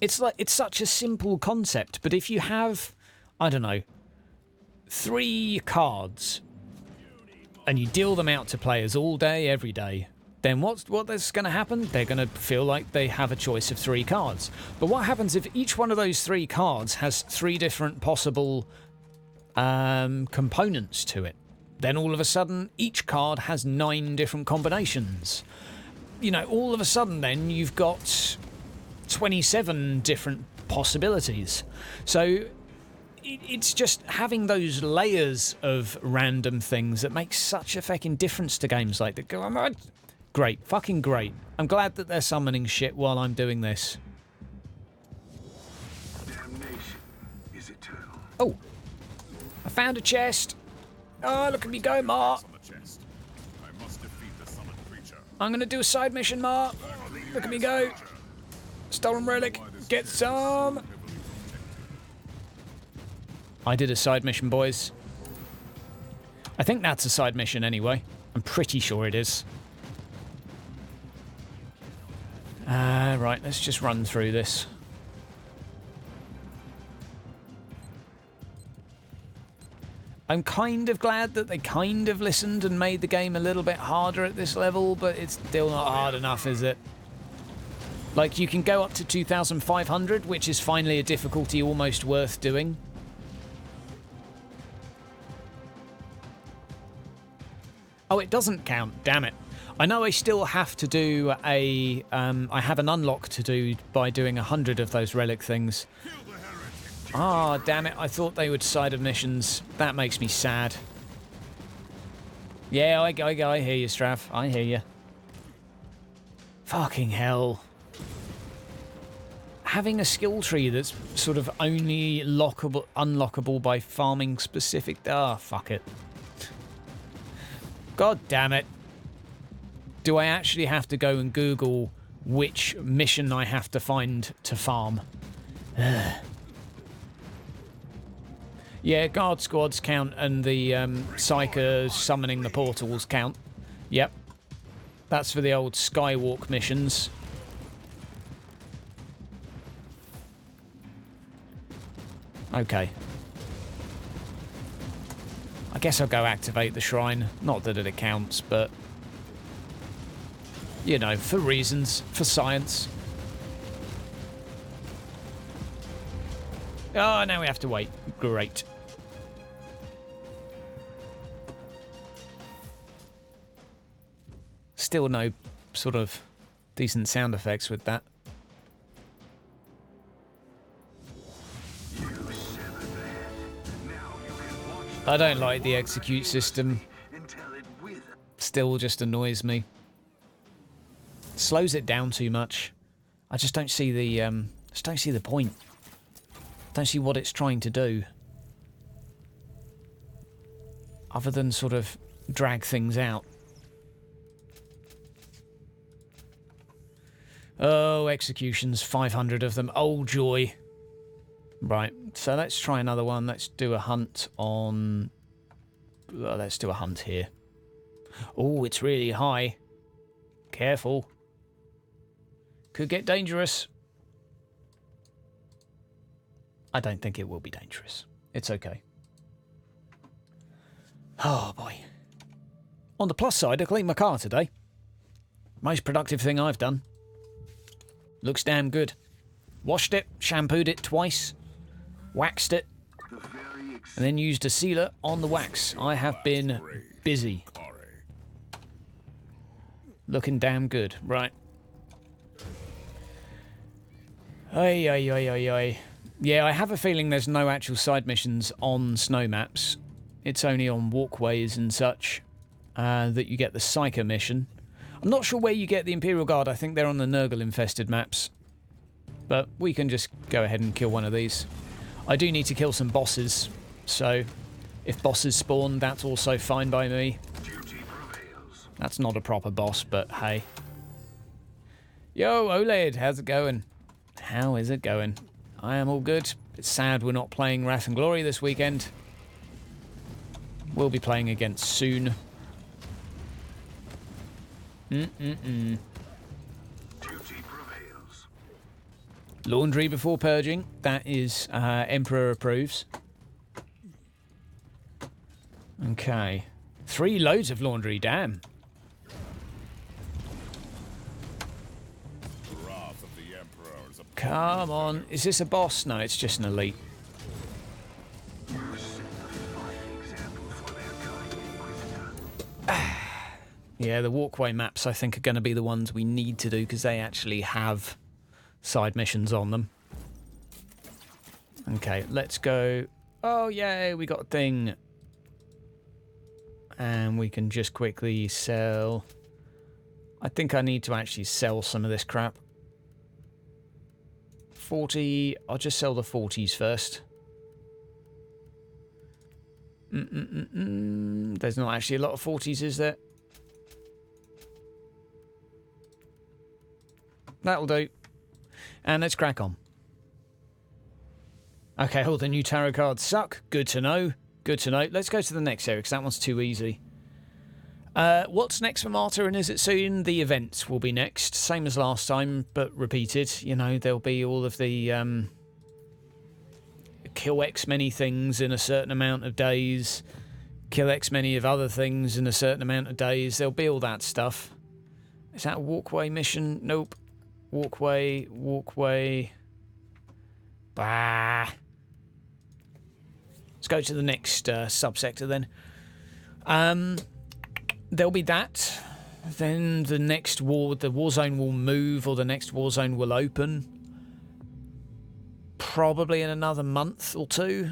It's like, it's such a simple concept, but if you have, I don't know, 3 cards and you deal them out to players all day, every day, then what's going to happen? They're going to feel like they have a choice of 3 cards. But what happens if each one of those 3 cards has 3 different possible components to it? Then all of a sudden, each card has 9 different combinations. You know, all of a sudden then you've got 27 different possibilities. So it's just having those layers of random things that makes such a fucking difference to games like that. Go on. Great, fucking great. I'm glad that they're summoning shit while I'm doing this. Damnation is eternal. Oh, I found a chest. Oh, look at me go, Mar. I must defeat the summoned creature. I'm gonna do a side mission, Mar. Look at me go. Stolen relic. Get some. I did a side mission, boys. I think that's a side mission anyway. I'm pretty sure it is. Right, let's just run through this. I'm kind of glad that they kind of listened and made the game a little bit harder at this level, but it's still not hard enough, is it? Like, you can go up to 2,500, which is finally a difficulty almost worth doing. Oh, it doesn't count, damn it. I know I still have to do a, I have an unlock to do by doing 100 of those relic things. Ah, damn it, I thought they would side of missions. That makes me sad. Yeah, I hear you, Strav. I hear you. Fucking hell. Having a skill tree that's sort of only unlockable by farming specific... Ah, fuck it. God damn it. Do I actually have to go and Google which mission I have to find to farm? Yeah, guard squads count and the psychers summoning the portals count. Yep. That's for the old Skywalk missions. Okay. I guess I'll go activate the shrine. Not that it counts, but... you know, for reasons, for science. Oh, now we have to wait. Great. Still no sort of decent sound effects with that. I don't like the execute system. Still just annoys me. Slows it down too much. I just don't see the point. Don't see what it's trying to do. Other than sort of drag things out. Oh, executions, 500 of them. Oh, joy. Right, so let's try another one. Let's do a hunt on... well, let's do a hunt here. Oh, it's really high. Careful. Could get dangerous. I don't think it will be dangerous. It's okay. Oh, boy. On the plus side, I cleaned my car today. Most productive thing I've done. Looks damn good. Washed it, shampooed it twice, waxed it, and then used a sealer on the wax. I have been busy. Looking damn good. Right. Ay, ay, ay, ay, ay. Yeah, I have a feeling there's no actual side missions on snow maps. It's only on walkways and such that you get the Psycho mission. I'm not sure where you get the Imperial Guard. I think they're on the Nurgle-infested maps. But we can just go ahead and kill one of these. I do need to kill some bosses, so if bosses spawn, that's also fine by me. That's not a proper boss, but hey. Yo, OLED, how's it going? How is it going? I am all good. It's sad we're not playing Wrath and Glory this weekend. We'll be playing against soon. Laundry before purging. That is Emperor approves. Okay. 3 loads of laundry, damn. Come on. Is this a boss? No, it's just an elite. Yeah, the walkway maps I think are going to be the ones we need to do because they actually have side missions on them. Okay, let's go. Oh, yay, we got a thing. And we can just quickly sell. I think I need to actually sell some of this crap. 40. I'll just sell the 40s first. There's not actually a lot of 40s, is there? That'll do. And let's crack on. Okay, all the new tarot cards suck. Good to know. Good to know. Let's go to the next area because that one's too easy. What's next for Martyr, and is it soon? The events will be next. Same as last time, but repeated. You know, there'll be all of the kill X many things in a certain amount of days. Kill X many of other things in a certain amount of days. There'll be all that stuff. Is that a walkway mission? Nope. Walkway, walkway. Bah. Let's go to the next subsector then. There'll be that. Then the next war, the war zone will move, or the next war zone will open. Probably in another month or 2.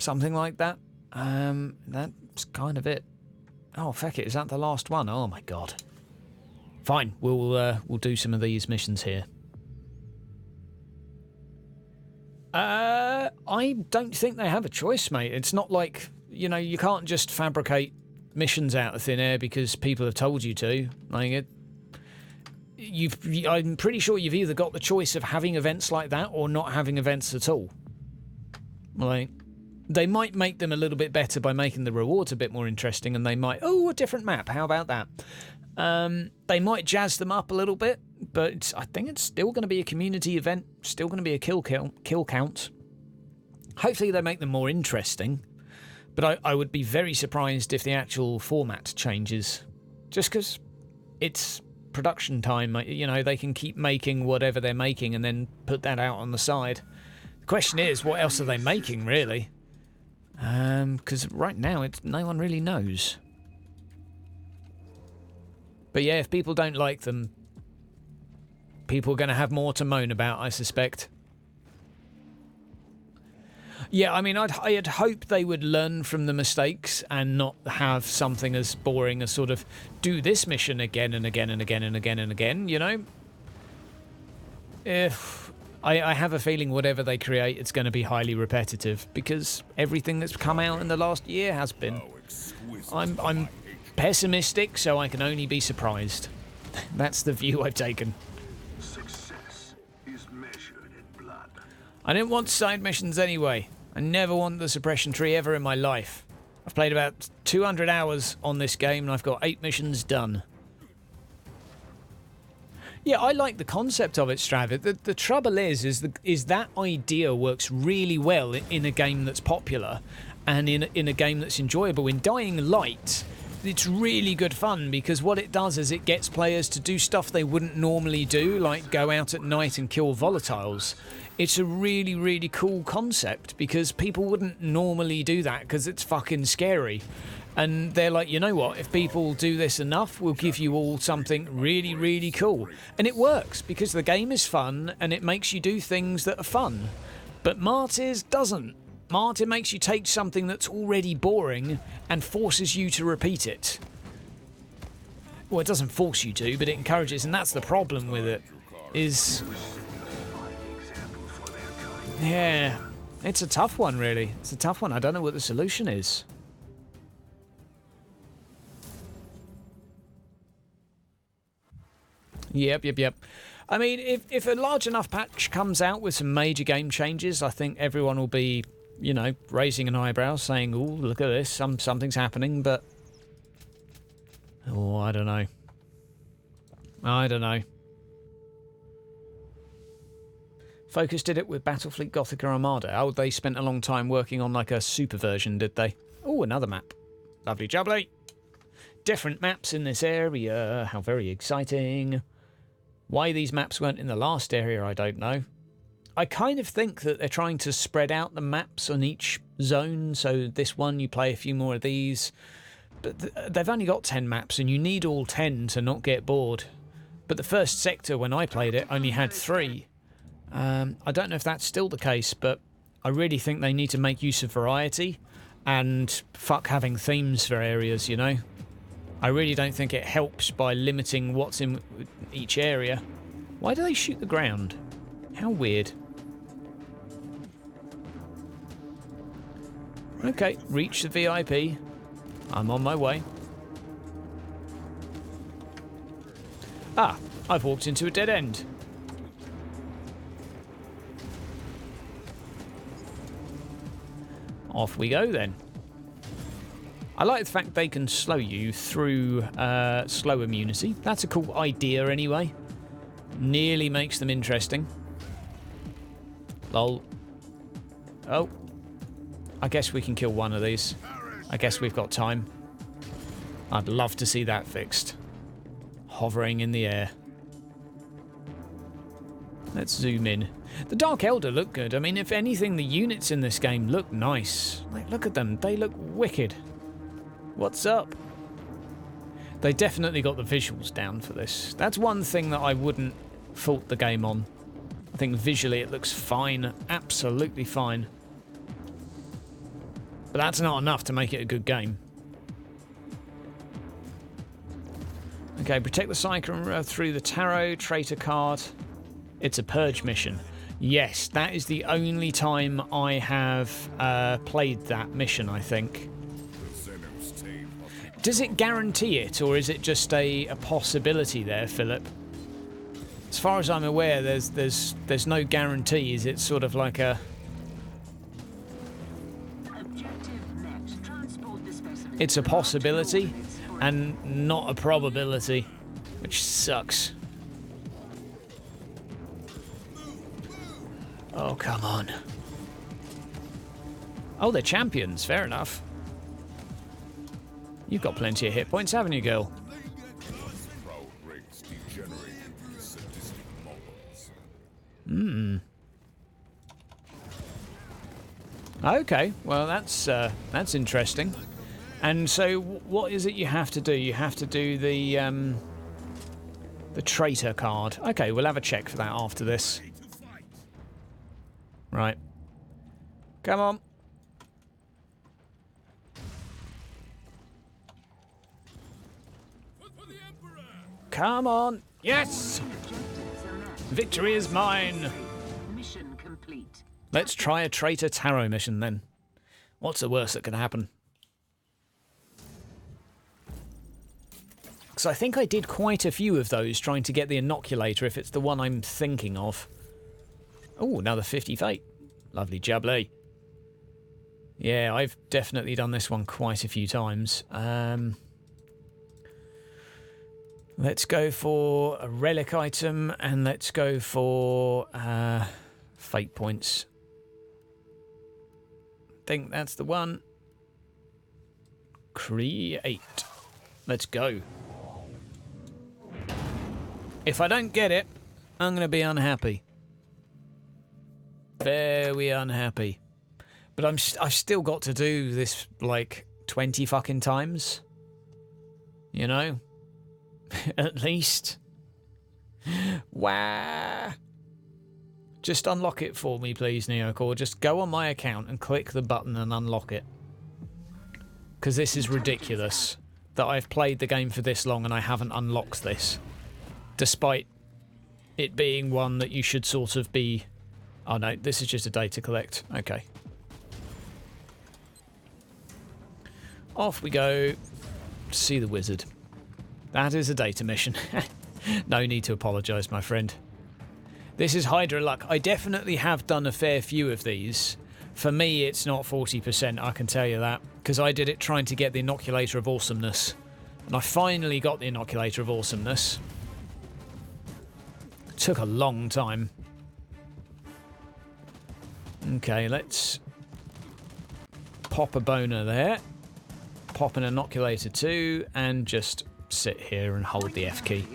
Something like that. That's kind of it. Oh, feck it. Is that the last one? Oh, my God. Fine. We'll do some of these missions here. I don't think they have a choice, mate. It's not like, you know, you can't just fabricate missions out of thin air because people have told you to. Like I'm pretty sure you've either got the choice of having events like that or not having events at all. Like, they might make them a little bit better by making the rewards a bit more interesting, and they might, a different map, how about that? They might jazz them up a little bit, but I think it's still going to be a community event, still going to be a kill count. Hopefully they make them more interesting, but I would be very surprised if the actual format changes, just because it's production time. You know, they can keep making whatever they're making and then put that out on the side. The question is, what else are they making, really? Because right now, no one really knows. But yeah, if people don't like them, people are going to have more to moan about, I suspect. Yeah, I mean, I'd hope they would learn from the mistakes and not have something as boring as sort of do this mission again and again and again and again and again, you know? If I have a feeling whatever they create, it's going to be highly repetitive because everything that's come out in the last year has been. I'm pessimistic, so I can only be surprised. That's the view I've taken. Success is measured in blood. I didn't want side missions anyway. I never want the suppression tree ever in my life. I've played about 200 hours on this game and I've got 8 missions done. Yeah, I like the concept of it, Strav. The trouble is that idea works really well in a game that's popular and in a game that's enjoyable. In Dying Light, it's really good fun because what it does is it gets players to do stuff they wouldn't normally do, like go out at night and kill volatiles. It's a really, really cool concept because people wouldn't normally do that because it's fucking scary. And they're like, you know what, if people do this enough, we'll give you all something really, really cool. And it works because the game is fun and it makes you do things that are fun. But Martyr's doesn't. Martyr makes you take something that's already boring and forces you to repeat it. Well, it doesn't force you to, but it encourages, and that's the problem with it, is... Yeah, it's a tough one, really. It's a tough one. I don't know what the solution is. Yep. I mean, if a large enough patch comes out with some major game changes, I think everyone will be, you know, raising an eyebrow, saying, "Oh, look at this, something's happening," but... Oh, I don't know. Focus did it with Battlefleet Gothica Armada. Oh, they spent a long time working on like a super version, did they? Oh, another map. Lovely jubbly. Different maps in this area. How very exciting. Why these maps weren't in the last area, I don't know. I kind of think that they're trying to spread out the maps on each zone, so this one you play a few more of these. But they've only got 10 maps, and you need all 10 to not get bored. But the first sector, when I played it, only had 3. I don't know if that's still the case, but I really think they need to make use of variety and fuck having themes for areas, you know? I really don't think it helps by limiting what's in each area. Why do they shoot the ground? How weird. Okay, reach the VIP. I'm on my way. Ah, I've walked into a dead end. Off we go then. I like the fact they can slow you through slow immunity. That's a cool idea anyway. Nearly makes them interesting. Lol. Oh. I guess we can kill one of these. I guess we've got time. I'd love to see that fixed. Hovering in the air. Let's zoom in. The Dark Elder look good. I mean, if anything, the units in this game look nice. Like, look at them. They look wicked. What's up? They definitely got the visuals down for this. That's one thing that I wouldn't fault the game on. I think visually it looks fine. Absolutely fine. But that's not enough to make it a good game. Okay, protect the cycle through the tarot, traitor card. It's a purge mission. Yes, that is the only time I have played that mission, I think. Does it guarantee it, or is it just a possibility there, Philip? As far as I'm aware, there's no guarantees. It's sort of like a... It's a possibility and not a probability, which sucks. Oh, come on. Oh, they're champions. Fair enough. You've got plenty of hit points, haven't you, girl? Okay, well that's interesting. And so, what is it you have to do? You have to do the traitor card. Okay, we'll have a check for that after this. Right. Come on. Come on. Yes! Victory is mine. Mission complete. Let's try a traitor tarot mission then. What's the worst that can happen? Because I think I did quite a few of those trying to get the inoculator, if it's the one I'm thinking of. Oh, another 50 fate. Lovely jubbly. Yeah, I've definitely done this one quite a few times. Let's go for a relic item, and let's go for fate points. Think that's the one. Create. Let's go. If I don't get it, I'm going to be unhappy. Very unhappy. But I've still got to do this like 20 fucking times. You know? At least. Wow. Just unlock it for me, please, Neocore. Just go on my account and click the button and unlock it. Because this is ridiculous that I've played the game for this long and I haven't unlocked this. Despite it being one that you should sort of be... Oh no, this is just a data collect. Okay. Off we go to see the wizard. That is a data mission. No need to apologise, my friend. This is Hydra luck. I definitely have done a fair few of these. For me, it's not 40%, I can tell you that. Because I did it trying to get the Inoculator of Awesomeness. And I finally got the Inoculator of Awesomeness. It took a long time. Okay, let's pop a boner there. Pop an Inoculator too, and just sit here and hold the F key.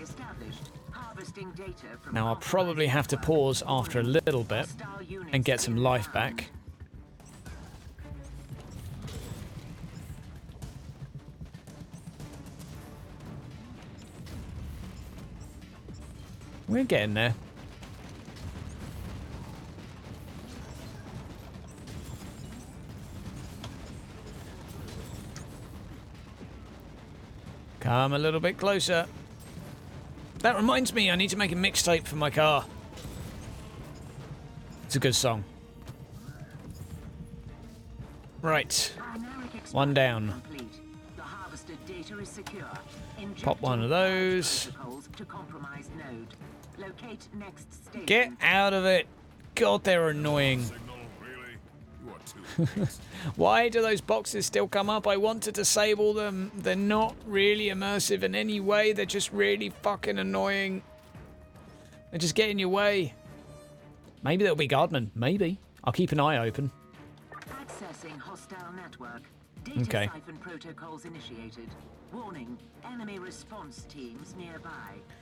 Now I'll probably have to pause after a little bit and get some life back. We're getting there. Come a little bit closer. That reminds me, I need to make a mixtape for my car. It's a good song. Right. One down. Pop one of those. Get out of it. God, they're annoying. Why do those boxes still come up? I want to disable them. They're not really immersive in any way. They're just really fucking annoying. They just get in your way. Maybe there'll be guardmen. Maybe. I'll keep an eye open. Accessing hostile network. Okay. Data siphon protocols initiated. Warning, enemy response teams nearby.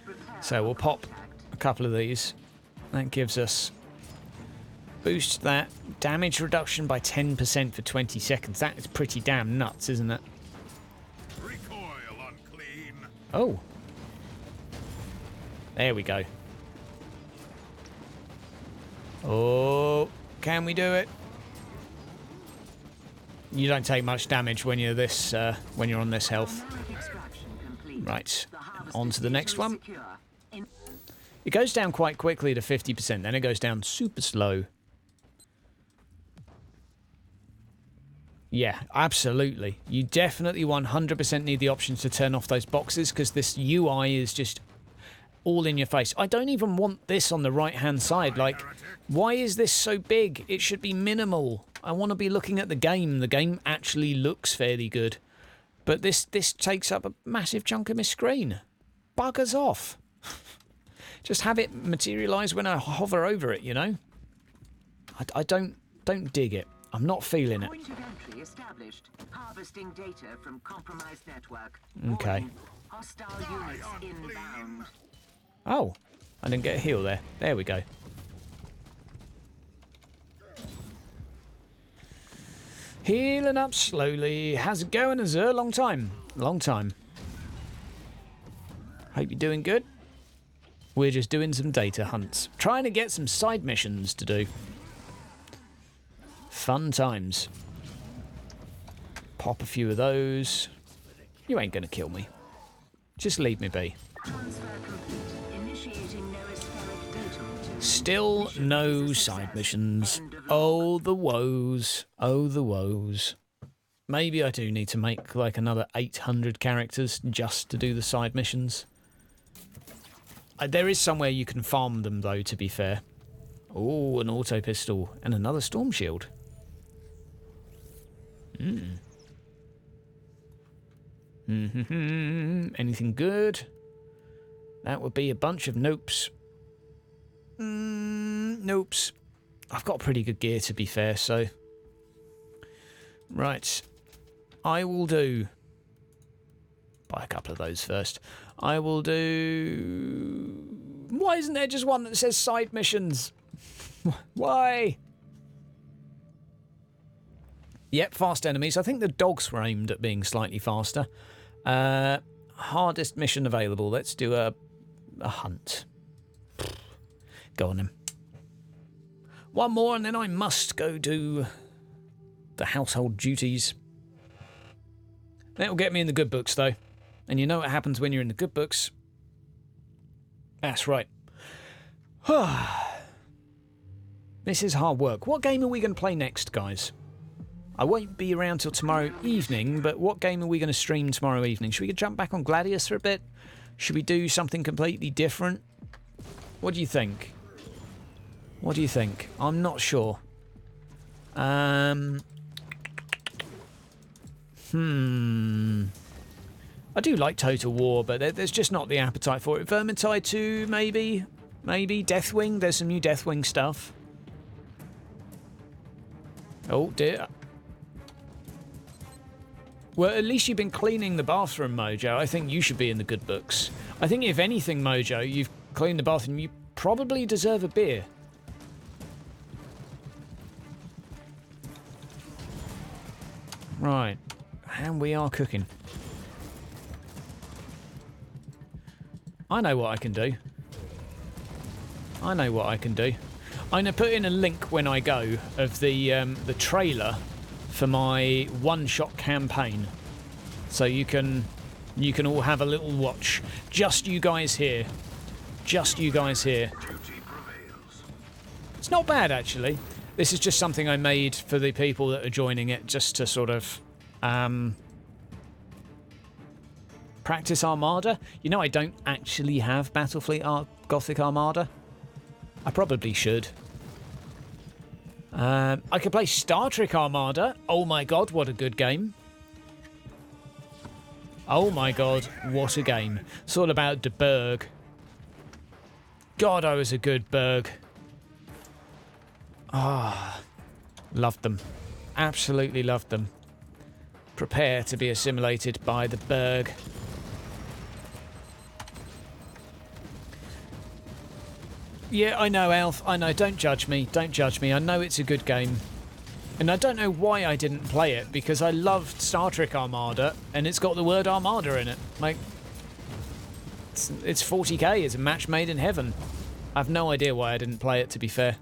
Prepare So we'll pop contact. a couple of these. That gives us... Boost that damage reduction by 10% for 20 seconds. That is pretty damn nuts, isn't it? Recoil unclean. Oh. There we go. Oh, can we do it? You don't take much damage when you're this when you're on this health. Right. On to the next one. It goes down quite quickly to 50%, then it goes down super slow. Yeah, absolutely. You definitely 100% need the options to turn off those boxes because this UI is just all in your face. I don't even want this on the right-hand side. Like, why is this so big? It should be minimal. I want to be looking at the game. The game actually looks fairly good. But this takes up a massive chunk of my screen. Buggers off. Just have it materialise when I hover over it, you know? I don't dig it. I'm not feeling it. Point of entry established. Harvesting data from compromised network. Okay. Warning, hostile units inbound. Oh, I didn't get a heal there. There we go. Healing up slowly. How's it going, Azur? Long time. Long time. Hope you're doing good. We're just doing some data hunts. Trying to get some side missions to do. Fun times. Pop a few of those. You ain't gonna kill me. Just leave me be. Transfer complete. Initiating noospheric data return. Still no side missions. Oh, the woes. Oh, the woes. Maybe I do need to make like another 800 characters just to do the side missions. There is somewhere you can farm them, though, to be fair. Oh, an auto pistol and another storm shield. Anything good? That would be a bunch of nopes. Nopes. I've got pretty good gear, to be fair, so... Right. I will do... Buy a couple of those first. I will do... Why isn't there just one that says side missions? Why? Yep, fast enemies. I think the dogs were aimed at being slightly faster. Hardest mission available. Let's do a hunt. Go on then. One more and then I must go do the household duties. That'll get me in the good books though. And you know what happens when you're in the good books. That's right. This is hard work. What game are we going to play next, guys? I won't be around till tomorrow evening, but what game are we going to stream tomorrow evening? Should we jump back on Gladius for a bit? Should we do something completely different? What do you think? What do you think? I'm not sure. I do like Total War, but there's just not the appetite for it. Vermintide 2, maybe? Maybe. Deathwing? There's some new Deathwing stuff. Oh, dear. Well, at least you've been cleaning the bathroom, Mojo. I think you should be in the good books. I think if anything, Mojo, you've cleaned the bathroom, you probably deserve a beer. Right. And we are cooking. I know what I can do. I know what I can do. I'm going to put in a link when I go of the trailer for my one-shot campaign, so you can all have a little watch. Just you guys here. Just you guys here. It's not bad actually. This is just something I made for the people that are joining it, just to sort of practice Armada. You know, I don't actually have Battlefleet Gothic Armada. I probably should. I could play Star Trek Armada. Oh my god, what a good game. Oh my god, what a game. It's all about the Berg. God, I was a good Berg. Ah, loved them. Absolutely loved them. Prepare to be assimilated by the Berg. Yeah, I know, Alf. I know. Don't judge me. Don't judge me. I know it's a good game. And I don't know why I didn't play it, because I loved Star Trek Armada, and it's got the word Armada in it. Like, it's 40k. It's a match made in heaven. I've no idea why I didn't play it, to be fair.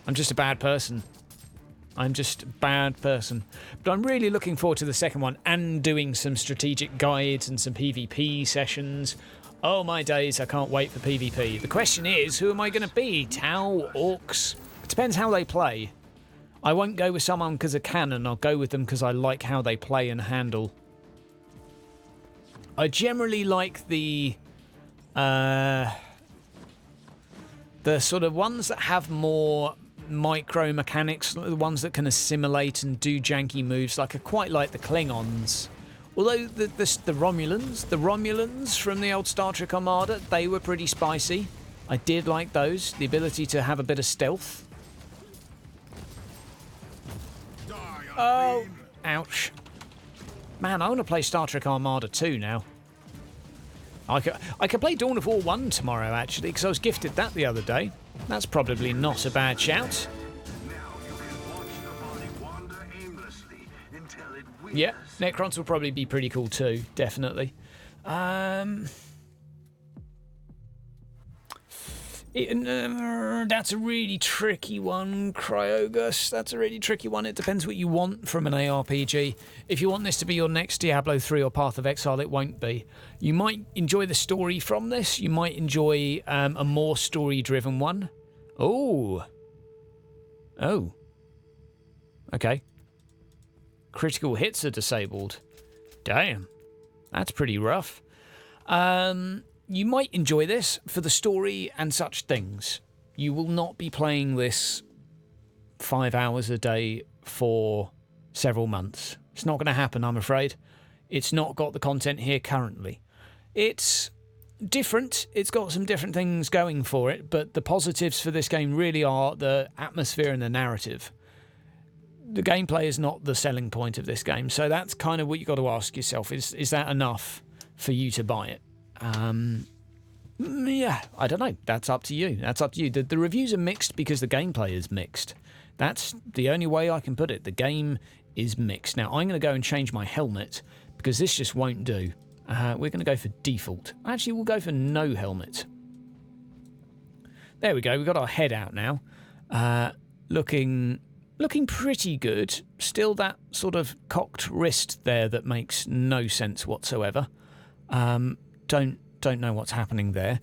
I'm just a bad person. I'm just a bad person. But I'm really looking forward to the second one, and doing some strategic guides and some PvP sessions. Oh my days, I can't wait for PvP. The question is, who am I going to be? Tau, Orcs? It depends how they play. I won't go with someone because of canon, I'll go with them because I like how they play and handle. I generally like the sort of ones that have more micro mechanics, the ones that can assimilate and do janky moves. Like I quite like the Klingons. Although the Romulans from the old Star Trek Armada, they were pretty spicy. I did like those. The ability to have a bit of stealth. Oh, ouch. Man, I want to play Star Trek Armada 2 now. I could play Dawn of War 1 tomorrow, actually, because I was gifted that the other day. That's probably not a bad shout. Yeah, Necrons will probably be pretty cool too, definitely. That's a really tricky one, Cryogus. That's a really tricky one. It depends what you want from an ARPG. If you want this to be your next Diablo 3 or Path of Exile, it won't be. You might enjoy the story from this. You might enjoy a more story-driven one. Oh. Oh. Okay. Critical hits are disabled. Damn. That's pretty rough. You might enjoy this for the story and such things. You will not be playing this 5 hours a day for several months. It's not going to happen, I'm afraid. It's not got the content here currently. It's different. It's got some different things going for it, but the positives for this game really are the atmosphere and the narrative. The gameplay is not the selling point of this game, so that's kind of what you've got to ask yourself. Is that enough for you to buy it? Yeah, I don't know. That's up to you. That's up to you. The reviews are mixed because the gameplay is mixed. That's the only way I can put it. The game is mixed. Now, I'm going to go and change my helmet because this just won't do. We're going to go for default. Actually, we'll go for no helmet. There we go. We've got our head out now. Looking pretty good. Still that sort of cocked wrist there that makes no sense whatsoever. Don't know what's happening there.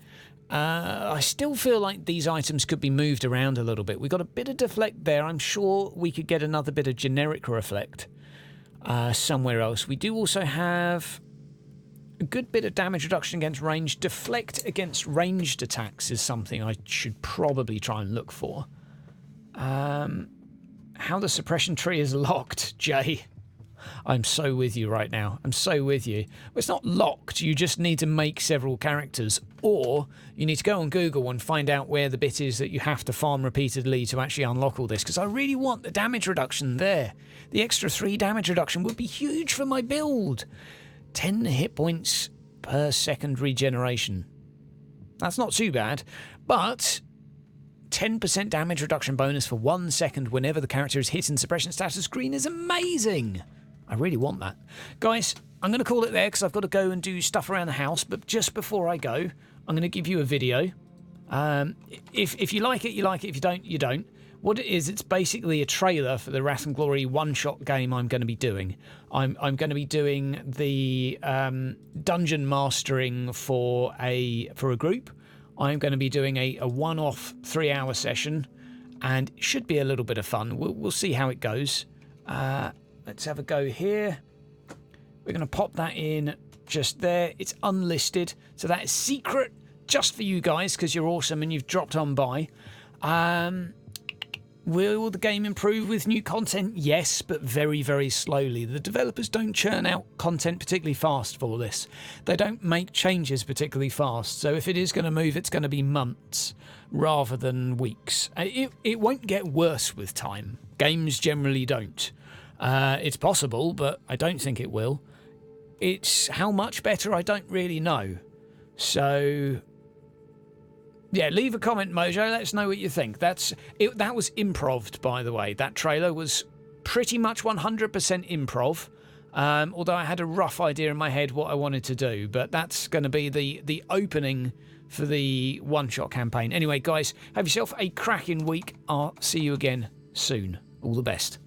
I still feel like these items could be moved around a little bit. We've got a bit of deflect there. I'm sure we could get another bit of generic reflect somewhere else. We do also have a good bit of damage reduction against range. Deflect against ranged attacks is something I should probably try and look for. How the suppression tree is locked, Jay. I'm so with you right now. I'm so with you. Well, it's not locked. You just need to make several characters, or you need to go on Google and find out where the bit is that you have to farm repeatedly to actually unlock all this, because I really want the damage reduction there. The extra 3 damage reduction would be huge for my build. 10 hit points per second regeneration. That's not too bad, but 10% damage reduction bonus for 1 second whenever the character is hit in suppression status green is amazing. I really want that. Guys, I'm going to call it there because I've got to go and do stuff around the house, but just before I go, I'm going to give you a video. If you like it, you like it. If you don't, you don't. What it is, it's basically a trailer for the Wrath and Glory one-shot game I'm going to be doing. I'm going to be doing the dungeon mastering for a group. I'm going to be doing a one-off 3-hour session, and it should be a little bit of fun. We'll see how it goes. Let's have a go here. We're going to pop that in just there. It's unlisted, so that is secret just for you guys because you're awesome and you've dropped on by. Will the game improve with new content? Yes, but very, very slowly. The developers don't churn out content particularly fast for this. They don't make changes particularly fast. So if it is going to move, it's going to be months rather than weeks. It won't get worse with time. Games generally don't. It's possible, but I don't think it will. It's how much better, I don't really know. So yeah, leave a comment, Mojo. Let us know what you think. That was improv, by the way. That trailer was pretty much 100% improv. Although I had a rough idea in my head what I wanted to do. But that's going to be the opening for the one-shot campaign. Anyway, guys, have yourself a cracking week. I'll see you again soon. All the best.